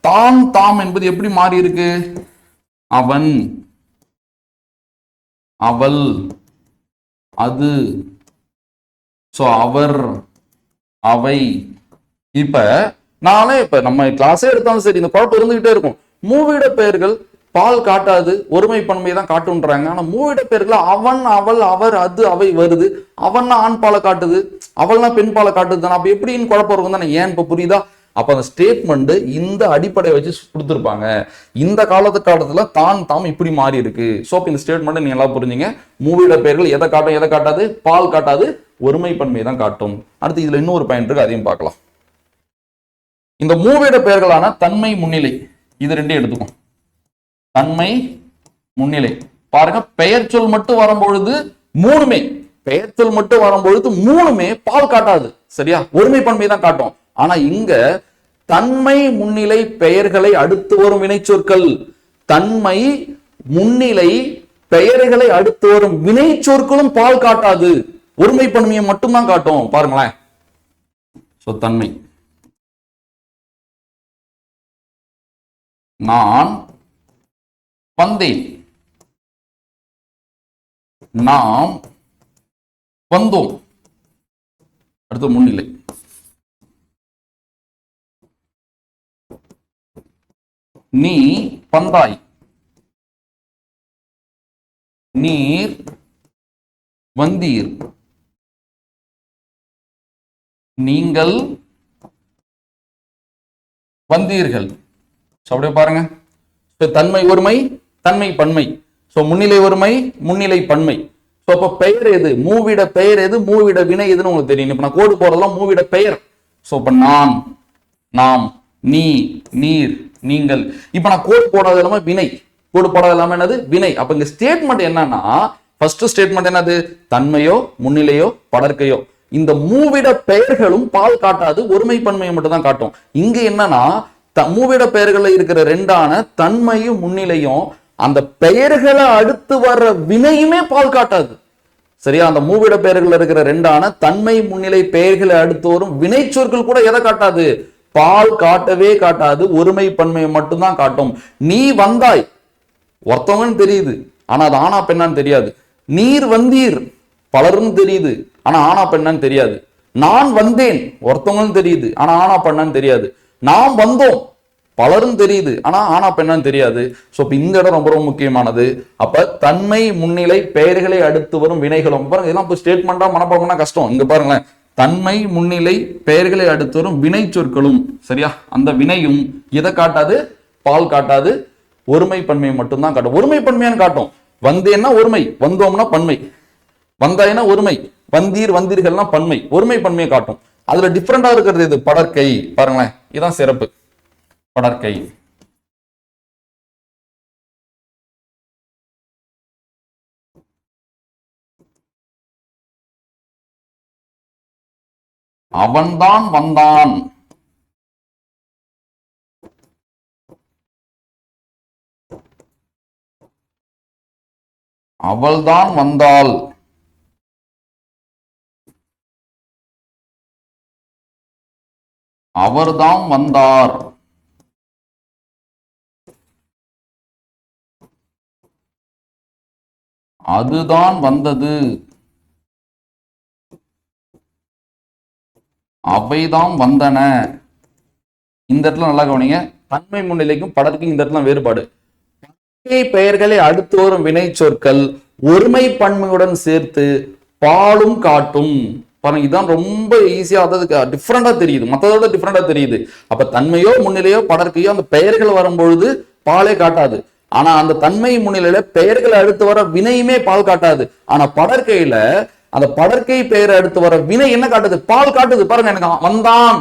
தான், தாம் என்பது எப்படி மாறி இருக்கு? அவன், அவள், அது, அவர், அவை. இப்ப நம்ம கிளாஸே எடுத்தாலும் சரி, இந்த குழப்பம் இருந்துகிட்டே இருக்கும். மூவிட பெயர்கள் பால் காட்டாது ஒருமை பன்மை தான் காட்டுன்றாங்க. ஆனா மூவிட பெயர்கள் அவன், அவள், அவர், அது, அவை வருது. அவன்னா ஆண் பாலை காட்டுது, அவள்னா பெண் பாலை காட்டுது தானே. அப்ப எப்படின்னு குழப்பம் இருக்கும் தானே. ஏன் இப்ப புரியுதா? அப்ப அந்த ஸ்டேட்மெண்ட் இந்த அடிப்படையை வச்சு கொடுத்துருப்பாங்க. இந்த காலத்துல தான், தாம் இப்படி மாறி இருக்கு. சோ இந்த ஸ்டேட்மெண்ட் நீங்க எல்லாம் புரிஞ்சுங்க. மூவிட பெயர்கள் எதை காட்டும், எதை காட்டாது? பால் காட்டாது, ஒருமை பன்மை தான் காட்டும். அடுத்து இதுல இன்னொரு பாயிண்ட் இருக்கு, அதையும் பார்க்கலாம். இந்த மூவிட பெயர்களான தன்மை, முன்னிலை, இது ரெண்டையும் எடுத்துக்கும். தன்மை, முன்னிலை. பாருங்க, பெயர் சொல் மட்டும் வரும்பொழுது மூணுமே, பெயர் சொல் மட்டும் வரும்பொழுது மூணுமே பால் காட்டாது. சரியா? ஒருமை பன்மை தான் காட்டும். ஆனா இங்க தன்மை, முன்னிலை பெயர்களை அடுத்து வரும் வினை சொற்கள், தன்மை, முன்னிலை பெயர்களை அடுத்து வரும் வினை சொற்களும் பால் காட்டாது, ஒருமை பன்மையை மட்டும்தான் காட்டும். பாருங்களேன். தன்மை, நான் வந்தேன், நாம் வந்தோம். அடுத்து முன்னிலை, நீ வந்தாய், நீர் வந்தீர், நீங்கள் வந்தீர்கள். அப்படியே பாருங்க. தன்மை ஒருமை, தன்மை பன்மை. முன்னிலை ஒருமை, முன்னிலை பன்மை. அப்ப பெயர் எது, மூவிட பெயர் எது, மூவிட வினை எதுன்னு உங்களுக்கு தெரியும். இப்ப நான் கோடு போறதெல்லாம் மூவிட பெயர். இப்ப நான், நாம், நீ, நீர், நீங்கள். இப்ப நான் கோடு போடாத எல்லாமே வினை, கோடு போடாத எல்லாமே என்னது? வினை. அப்ப இந்த ஸ்டேட்மெண்ட் என்னன்னா, ஃபர்ஸ்ட் ஸ்டேட்மெண்ட் என்னது? தன்மையோ, முன்னிலையோ, படர்க்கையோ, இந்த மூவிட பெயர்களும் பால் காட்டாது, ஒருமை பன்மையை மட்டும் தான் காட்டும். இங்க என்னன்னா, மூவிட பெயர்கள் இருக்கிற ரெண்டான தன்மையும் முன்னிலையும் அந்த பெயர்களை அடுத்து வர்ற வினையுமே பால் காட்டாது. சரியா? அந்த மூவிட பெயர்கள் இருக்கிற ரெண்டான தன்மை, முன்னிலை பெயர்களை அடுத்து வரும் வினை சொற்கள் கூட எதை காட்டாது? பால் காட்டவே காட்டாது, ஒருமை பன்மையை மட்டும்தான் காட்டும். நீ வந்தாய், ஒருத்தவங்கன்னு தெரியுது, ஆனா அது ஆனா பெண்ணான்னு தெரியாது. நீர் வந்தீர், பலரும் தெரியுது, ஆனா ஆனா பெண்ணான்னு தெரியாது. நான் வந்தேன், ஒருத்தவங்களும் தெரியுது, ஆனா ஆனா பெண்ணான்னு தெரியாது. நாம் வந்தோம், பலரும் தெரியுது, ஆனா ஆனா பெண்ணான்னு தெரியாது. இந்த இடம் ரொம்ப ரொம்ப முக்கியமானது. அப்ப தன்மை, முன்னிலை பெயர்களை அடுத்து வரும் வினைகளும் பாருங்க. இதெல்லாம் இப்போ ஸ்டேட்மெண்டா மனப்பாடம்னா கஷ்டம். இங்க பாருங்களேன், தன்மை, முன்னிலை பெயர்களை அடுத்து வரும் வினை சொற்களும், சரியா, அந்த வினையும் எதை காட்டாது? பால் காட்டாது, ஒருமை பன்மையை மட்டும்தான் காட்டும். ஒருமை பன்மையான்னு காட்டும். வந்தேன்னா ஒருமை, வந்தோம்னா பன்மை, வந்தாயினா ஒருமை, வந்தீர், வந்தீர்கள்னா பன்மை, ஒருமை பன்மையை காட்டும். அதுல டிஃபரெண்டா இருக்கிறது இது படர்க்கை. பாருங்களேன், இதுதான் சிறப்பு. படர்க்கை. அவன்தான் வந்தான், அவள்தான் வந்தாள், அவர்தாம் வந்தார், அதுதான் வந்தது, அவைதாம் வந்தன. இந்த இடத்துல நல்லா கவனிங்க, தன்மை முன்னிலைக்கும் படருக்கும் இந்த இடத்துல வேறுபாடு. பெயர்களை அடுத்து வரும் வினை சொற்கள் ஒருமை பன்மையுடன் சேர்த்து பாலும் காட்டும். பாருங்க, இதுதான் ரொம்ப ஈஸியா, அதாவது டிஃப்ரெண்டா தெரியுது, மற்றதோட டிஃப்ரெண்டா தெரியுது. அப்ப தன்மையோ முன்னிலையோ படற்கையோ அந்த பெயர்கள் வரும்பொழுது பாலே காட்டாது. ஆனா அந்த தன்மை முன்னிலையில பெயர்களை அடுத்து வர வினையுமே பால் காட்டாது. ஆனா படற்கையில அந்த படற்கை பெயரை அடுத்து வர வினை என்ன காட்டுது? பால் காட்டுது. பாருங்க, எனக்கு வந்தான்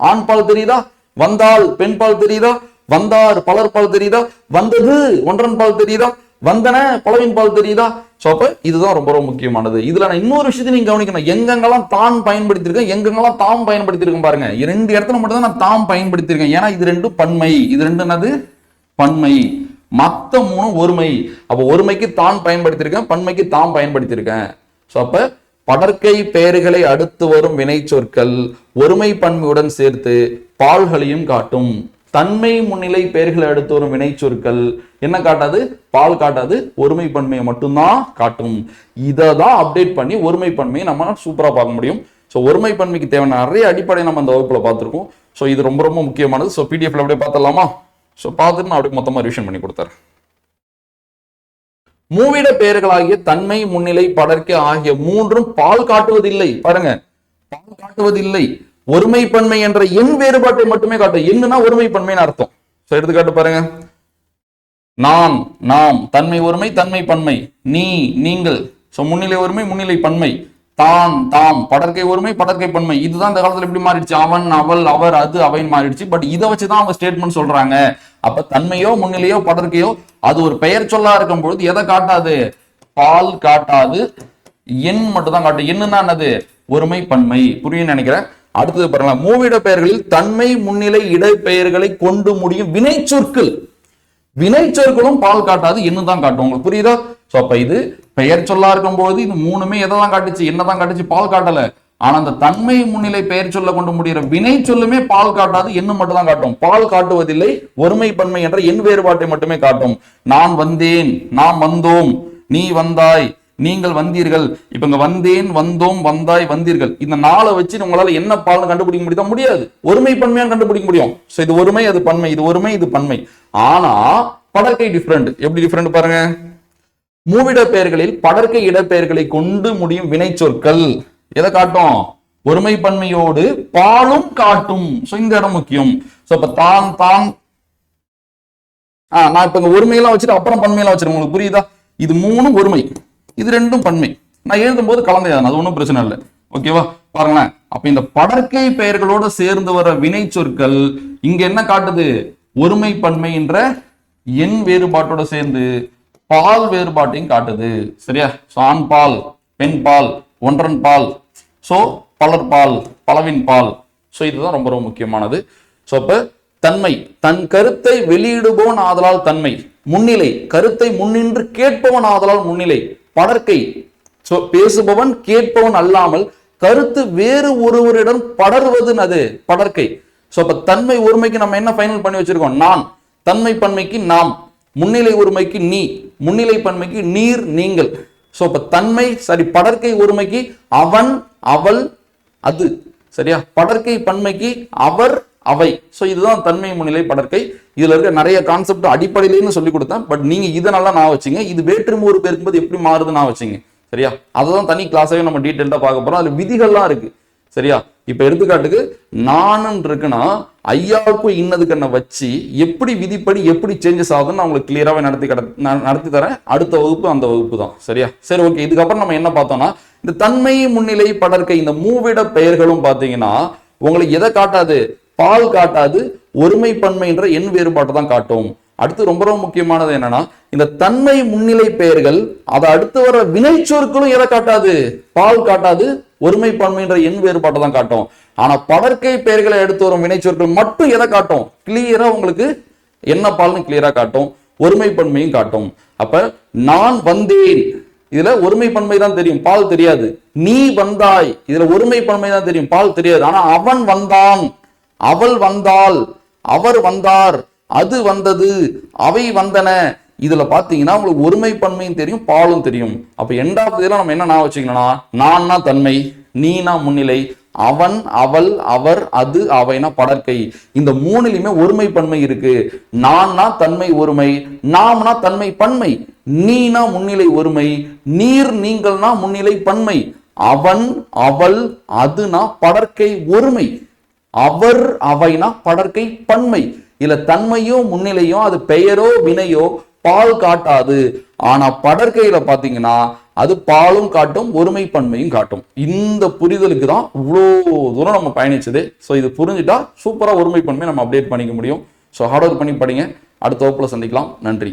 ஆண் பால் தெரியுதா, வந்தாள் பெண் பால் தெரியுதா, வந்தார் பலர் பால் தெரியுதா, வந்தது ஒன்றன் பால் தெரியுதா, வந்தன பலவின் பால் தெரியுதா? சோ அப்ப இதுதான் ரொம்ப ரொம்ப முக்கியமானது. இதுல நான் இன்னொரு விஷயத்தை நீங்க கவனிக்கணும். எங்கெங்கெல்லாம் தான் பயன்படுத்திருக்கேன், எங்கெங்கெல்லாம் தாம் பயன்படுத்திருக்கேன் பாருங்க. இரண்டு இடத்துல மட்டும் தான் நான் தாம் பயன்படுத்திருக்கேன். ஏன்னா இது ரெண்டும் பன்மை, இது ரெண்டு என்னது பன்மை, மத்த மூணு ஒருமை. அப்ப ஒருமைக்கு தான் பயன்படுத்தியிருக்கேன், பன்மைக்கு தாம் பயன்படுத்தியிருக்கேன். சோ அப்ப படற்கை பெயர்களை அடுத்து வரும் வினை சொற்கள் ஒருமை பன்மையுடன் சேர்த்து பால்களையும் காட்டும். தன்மை முன்னிலை பெயர்களை அடுத்து வரும் வினை சொற்கள் என்ன காட்டாது? பால் காட்டாது, ஒருமை பன்மையை மட்டும்தான் காட்டும். இதை தான் அப்டேட் பண்ணி ஒருமை பன்மையை நம்ம சூப்பரா பார்க்க முடியும். ஸோ ஒருமை பன்மைக்கு தேவையான நிறைய அடிப்படை நம்ம அந்த வகுப்புல பார்த்துருக்கோம். ஸோ இது ரொம்ப ரொம்ப முக்கியமானது. ஸோ பிடிஎஃப்ல அப்படியே பார்த்துடலாமா? ஸோ பார்த்துட்டு நான் அப்படியே மொத்தமாக ரிவிஷன் பண்ணி கொடுத்துறேன். மூவிட பெயர்களாகிய தன்மை முன்னிலை படற்கை ஆகிய மூன்றும் பால் காட்டுவதில்லை. பாருங்க, பால் காட்டுவதில்லை. ஒருமை பன்மை என்ற எண் வேறுபாட்டை மட்டுமே காட்டும். என்னன்னா ஒருமை பன்மைன்னு அர்த்தம். எடுத்துக்காட்டு பாருங்க, நான் நாம் தன்மை ஒருமை தன்மை பன்மை, நீ நீங்கள் முன்னிலை ஒருமை முன்னிலை பன்மை, தான் தாம் படற்கை ஒருமை படற்கை பன்மை. இதுதான் இந்த காலத்துல எப்படி மாறிடுச்சு? அவன் அவள் அவர் அது அவைன்னு மாறிடுச்சு. பட் இதை வச்சுதான் அவங்க ஸ்டேட்மெண்ட் சொல்றாங்க. அப்ப தன்மையோ முன்னிலையோ படற்கையோ அது ஒரு பெயர் சொல்லா இருக்கும் பொழுது எதை காட்டாது? பால் காட்டாது, எண் மட்டும் தான் காட்டும். என்னன்னா என்னது? ஒருமை பன்மை. புரியும் நினைக்கிறேன். அடுத்தது பாருங்க, மூவிட பெயர்களில் தன்மை முன்னிலை இடைப்பெயர்களை கொண்டு முடியும் வினை சொற்கள், வினை சொற்களும் பால் காட்டாது, என்னதான் காட்டும். உங்களுக்கு புரியுதா? சோ அப்ப இது பெயர் சொல்லா இருக்கும் போது இது மூணுமே எதை தான் காட்டுச்சு? என்னதான் காட்டுச்சு, பால் காட்டல. ஆனா அந்த தன்மை முன்னிலை பெயர் சொல்ல கொண்டு முடிகிற வினை சொல்லுமே பால் காட்டாது, எண்ணு மட்டும் தான் காட்டும். பால் காட்டுவதில்லை, ஒருமை பன்மை என்ற எண் வேறுபாட்டை மட்டுமே காட்டும். நான் வந்தேன், நாம் வந்தோம், நீ வந்தாய், நீங்கள் வந்தீர்கள். இப்ப இங்க வந்தேன் வந்தோம் வந்தாய் வந்தீர்கள் இந்த நாளை வச்சு உங்களால என்ன பால்னு கண்டுபிடிக்க முடியுதா? முடியாது. ஒருமை பன்மையான்னு கண்டுபிடிக்க முடியும். சோ இது ஒருமை அது பன்மை, இது ஒருமை இது பன்மை. ஆனா படற்கை டிஃபரெண்ட். எப்படி டிஃபரெண்ட் பாருங்க, மூவிட பெயர்களில் படற்கை இடப்பெயர்களை கொண்டு முடியும் வினை சொற்கள் எதை காட்டும்? ஒருமை பன்மையோடு பாலும் காட்டும். சோ இந்த இடம் முக்கியம். சோ இப்ப தான் தான் நான் இப்ப ஒருமையெல்லாம் வச்சுட்டு அப்புறம் பன்மையெல்லாம் வச்சிருக்கேன். உங்களுக்கு புரியுதா? இது மூணும் ஒருமை, இது ரெண்டும் பன்மை. நான் எழுதும் போது கலந்தையாதான், அது ஒன்றும் பிரச்சனை இல்லை. ஓகேவா? பாருங்களேன், அப்ப இந்த படற்கை பெயர்களோடு சேர்ந்து வர வினை சொற்கள் இங்க என்ன காட்டுது? ஒருமை பன்மை என்ற எண் வேறுபாட்டோட சேர்ந்து பால் வேறுபாட்டையும் காட்டுது. சரியா? ஆண் பால் பெண் பால் ஒன்றன் பால், சோ பலர் பால் பலவின் பால். சோ இதுதான் ரொம்ப ரொம்ப முக்கியமானது. சோ அப்ப தன்மை தன் கருத்தை வெளியிடுபவன் ஆதலால் தன்மை, முன்னிலை கருத்தை முன்னின்று கேட்பவன் ஆதலால் முன்னிலை, படற்கை பேசுபவன் கேட்பவன் அல்லாமல் கருத்து வேறு ஒருவரிடம் படர்வது அது படற்கை. சோ அப்ப தன்மை ஒருமைக்கு நம்ம என்ன ஃபைனல் பண்ணி வச்சிருக்கோம்? நான். தன்மை பன்மைக்கு நாம், முன்னிலை ஒருமைக்கு நீ, முன்னிலை பன்மைக்கு நீர் நீங்கள். சோ அப்ப தன்மை படற்கை ஒருமைக்கு அவன் அவள் அது. சரியா? படற்கை பன்மைக்கு அவர் அவை. சோ இதுதான் தன்மை முன்னிலை படற்கை. இதுல இருக்க நிறைய கான்செப்ட் அடிப்படையிலேன்னு சொல்லி கொடுத்தேன். பட் நீங்க இதை நல்லா நான் வச்சுங்க. இது வேற்றுமை ஒரு பேருக்கும்போது எப்படி மாறுது நான் வச்சுங்க. சரியா? அதுதான் தனி கிளாஸாவே நம்ம டீட்டெயிலா பார்க்க போறோம். அதுல விதிகள்லாம் இருக்கு. சரியா? இப்ப எடுத்துக்காட்டுக்கு நான் இருக்குன்னா ஐயாவுக்கும் இன்னதுக்கு வச்சு எப்படி விதிப்படி எப்படி சேஞ்சஸ் ஆகுதுன்னு நான் உங்களுக்கு கிளியராகவே நடத்தி தரேன். அடுத்த வகுப்பு அந்த வகுப்பு தான். சரியா? சரி, ஓகே. இதுக்கப்புறம் நம்ம என்ன பார்த்தோம்னா, இந்த தன்மை முன்னிலை படற்கை இந்த மூவிட பெயர்களும் பார்த்தீங்கன்னா உங்களுக்கு எதை காட்டாது? பால் காட்டாது, ஒருமை பன்மை என்ற எண் வேறுபாட்டை தான் காட்டும். அடுத்து ரொம்ப ரொம்ப முக்கியமானது என்னன்னா, இந்த தன்மை முன்னிலை பெயர்கள் அதை அடுத்து வர வினை சொற்களும் எதை காட்டாது? பால் காட்டாது, ஒருமைப்பன்மைன்ற எண் வேறுபாட்டை தான் காட்டும். ஆனா படற்கை பெயர்களை எடுத்து வரும் வினைச்சொற்கள் மட்டும் எதை காட்டும்? கிளியரா உங்களுக்கு என்ன பால்னு கிளியரா காட்டும், ஒருமைப்பன்மையும் காட்டும். அப்ப நான் வந்தேன், இதுல ஒருமைப்பன்மை தான் தெரியும், பால் தெரியாது. நீ வந்தாய், இதுல ஒருமைப்பன்மை தான் தெரியும், பால் தெரியாது. ஆனா அவன் வந்தான், அவள் வந்தாள், அவர் வந்தார், அது வந்தது, அவை வந்தன, இதுல பாத்தீங்கன்னா உங்களுக்கு ஒருமைப்பன்மையும் தெரியும், பாலும் தெரியும். அப்ப எண்டாவதுல நம்ம என்ன வச்சுக்கணும்னா, நான்னா தன்மை, நீனா முன்னிலை, அவன், அவள், அவர், அது, அவைனா படற்கை. இந்த மூணுலயுமே ஒருமைப்பன்மை இருக்கு. நான்னா தன்மை ஒருமை, நாம்னா தன்மை பன்மை, நீனா முன்னிலை ஒருமை, நீர் நீங்கள்னா முன்னிலை பன்மை, அவன், அவள், அதுனா படற்கை ஒருமை, அவர், அவைனா படற்கை பன்மை. இல்ல தன்மையோ முன்னிலையோ அது பெயரோ வினையோ பால் காட்டாது. ஆனா படற்கையில பாத்தீங்கன்னா அது பாலும் காட்டும், ஒருமைப்பன்மையும் காட்டும். இந்த புரிதலுக்கு தான் இவ்வளோ தூரம் நம்ம பயணிச்சது. ஸோ இது புரிஞ்சுட்டா சூப்பரா ஒருமைப்பன்மை நம்ம அப்டேட் பண்ணிக்க முடியும். ஸோ ஹார்ட் ஒர்க் பண்ணி படிங்க. அடுத்த வகுப்புல சந்திக்கலாம். நன்றி.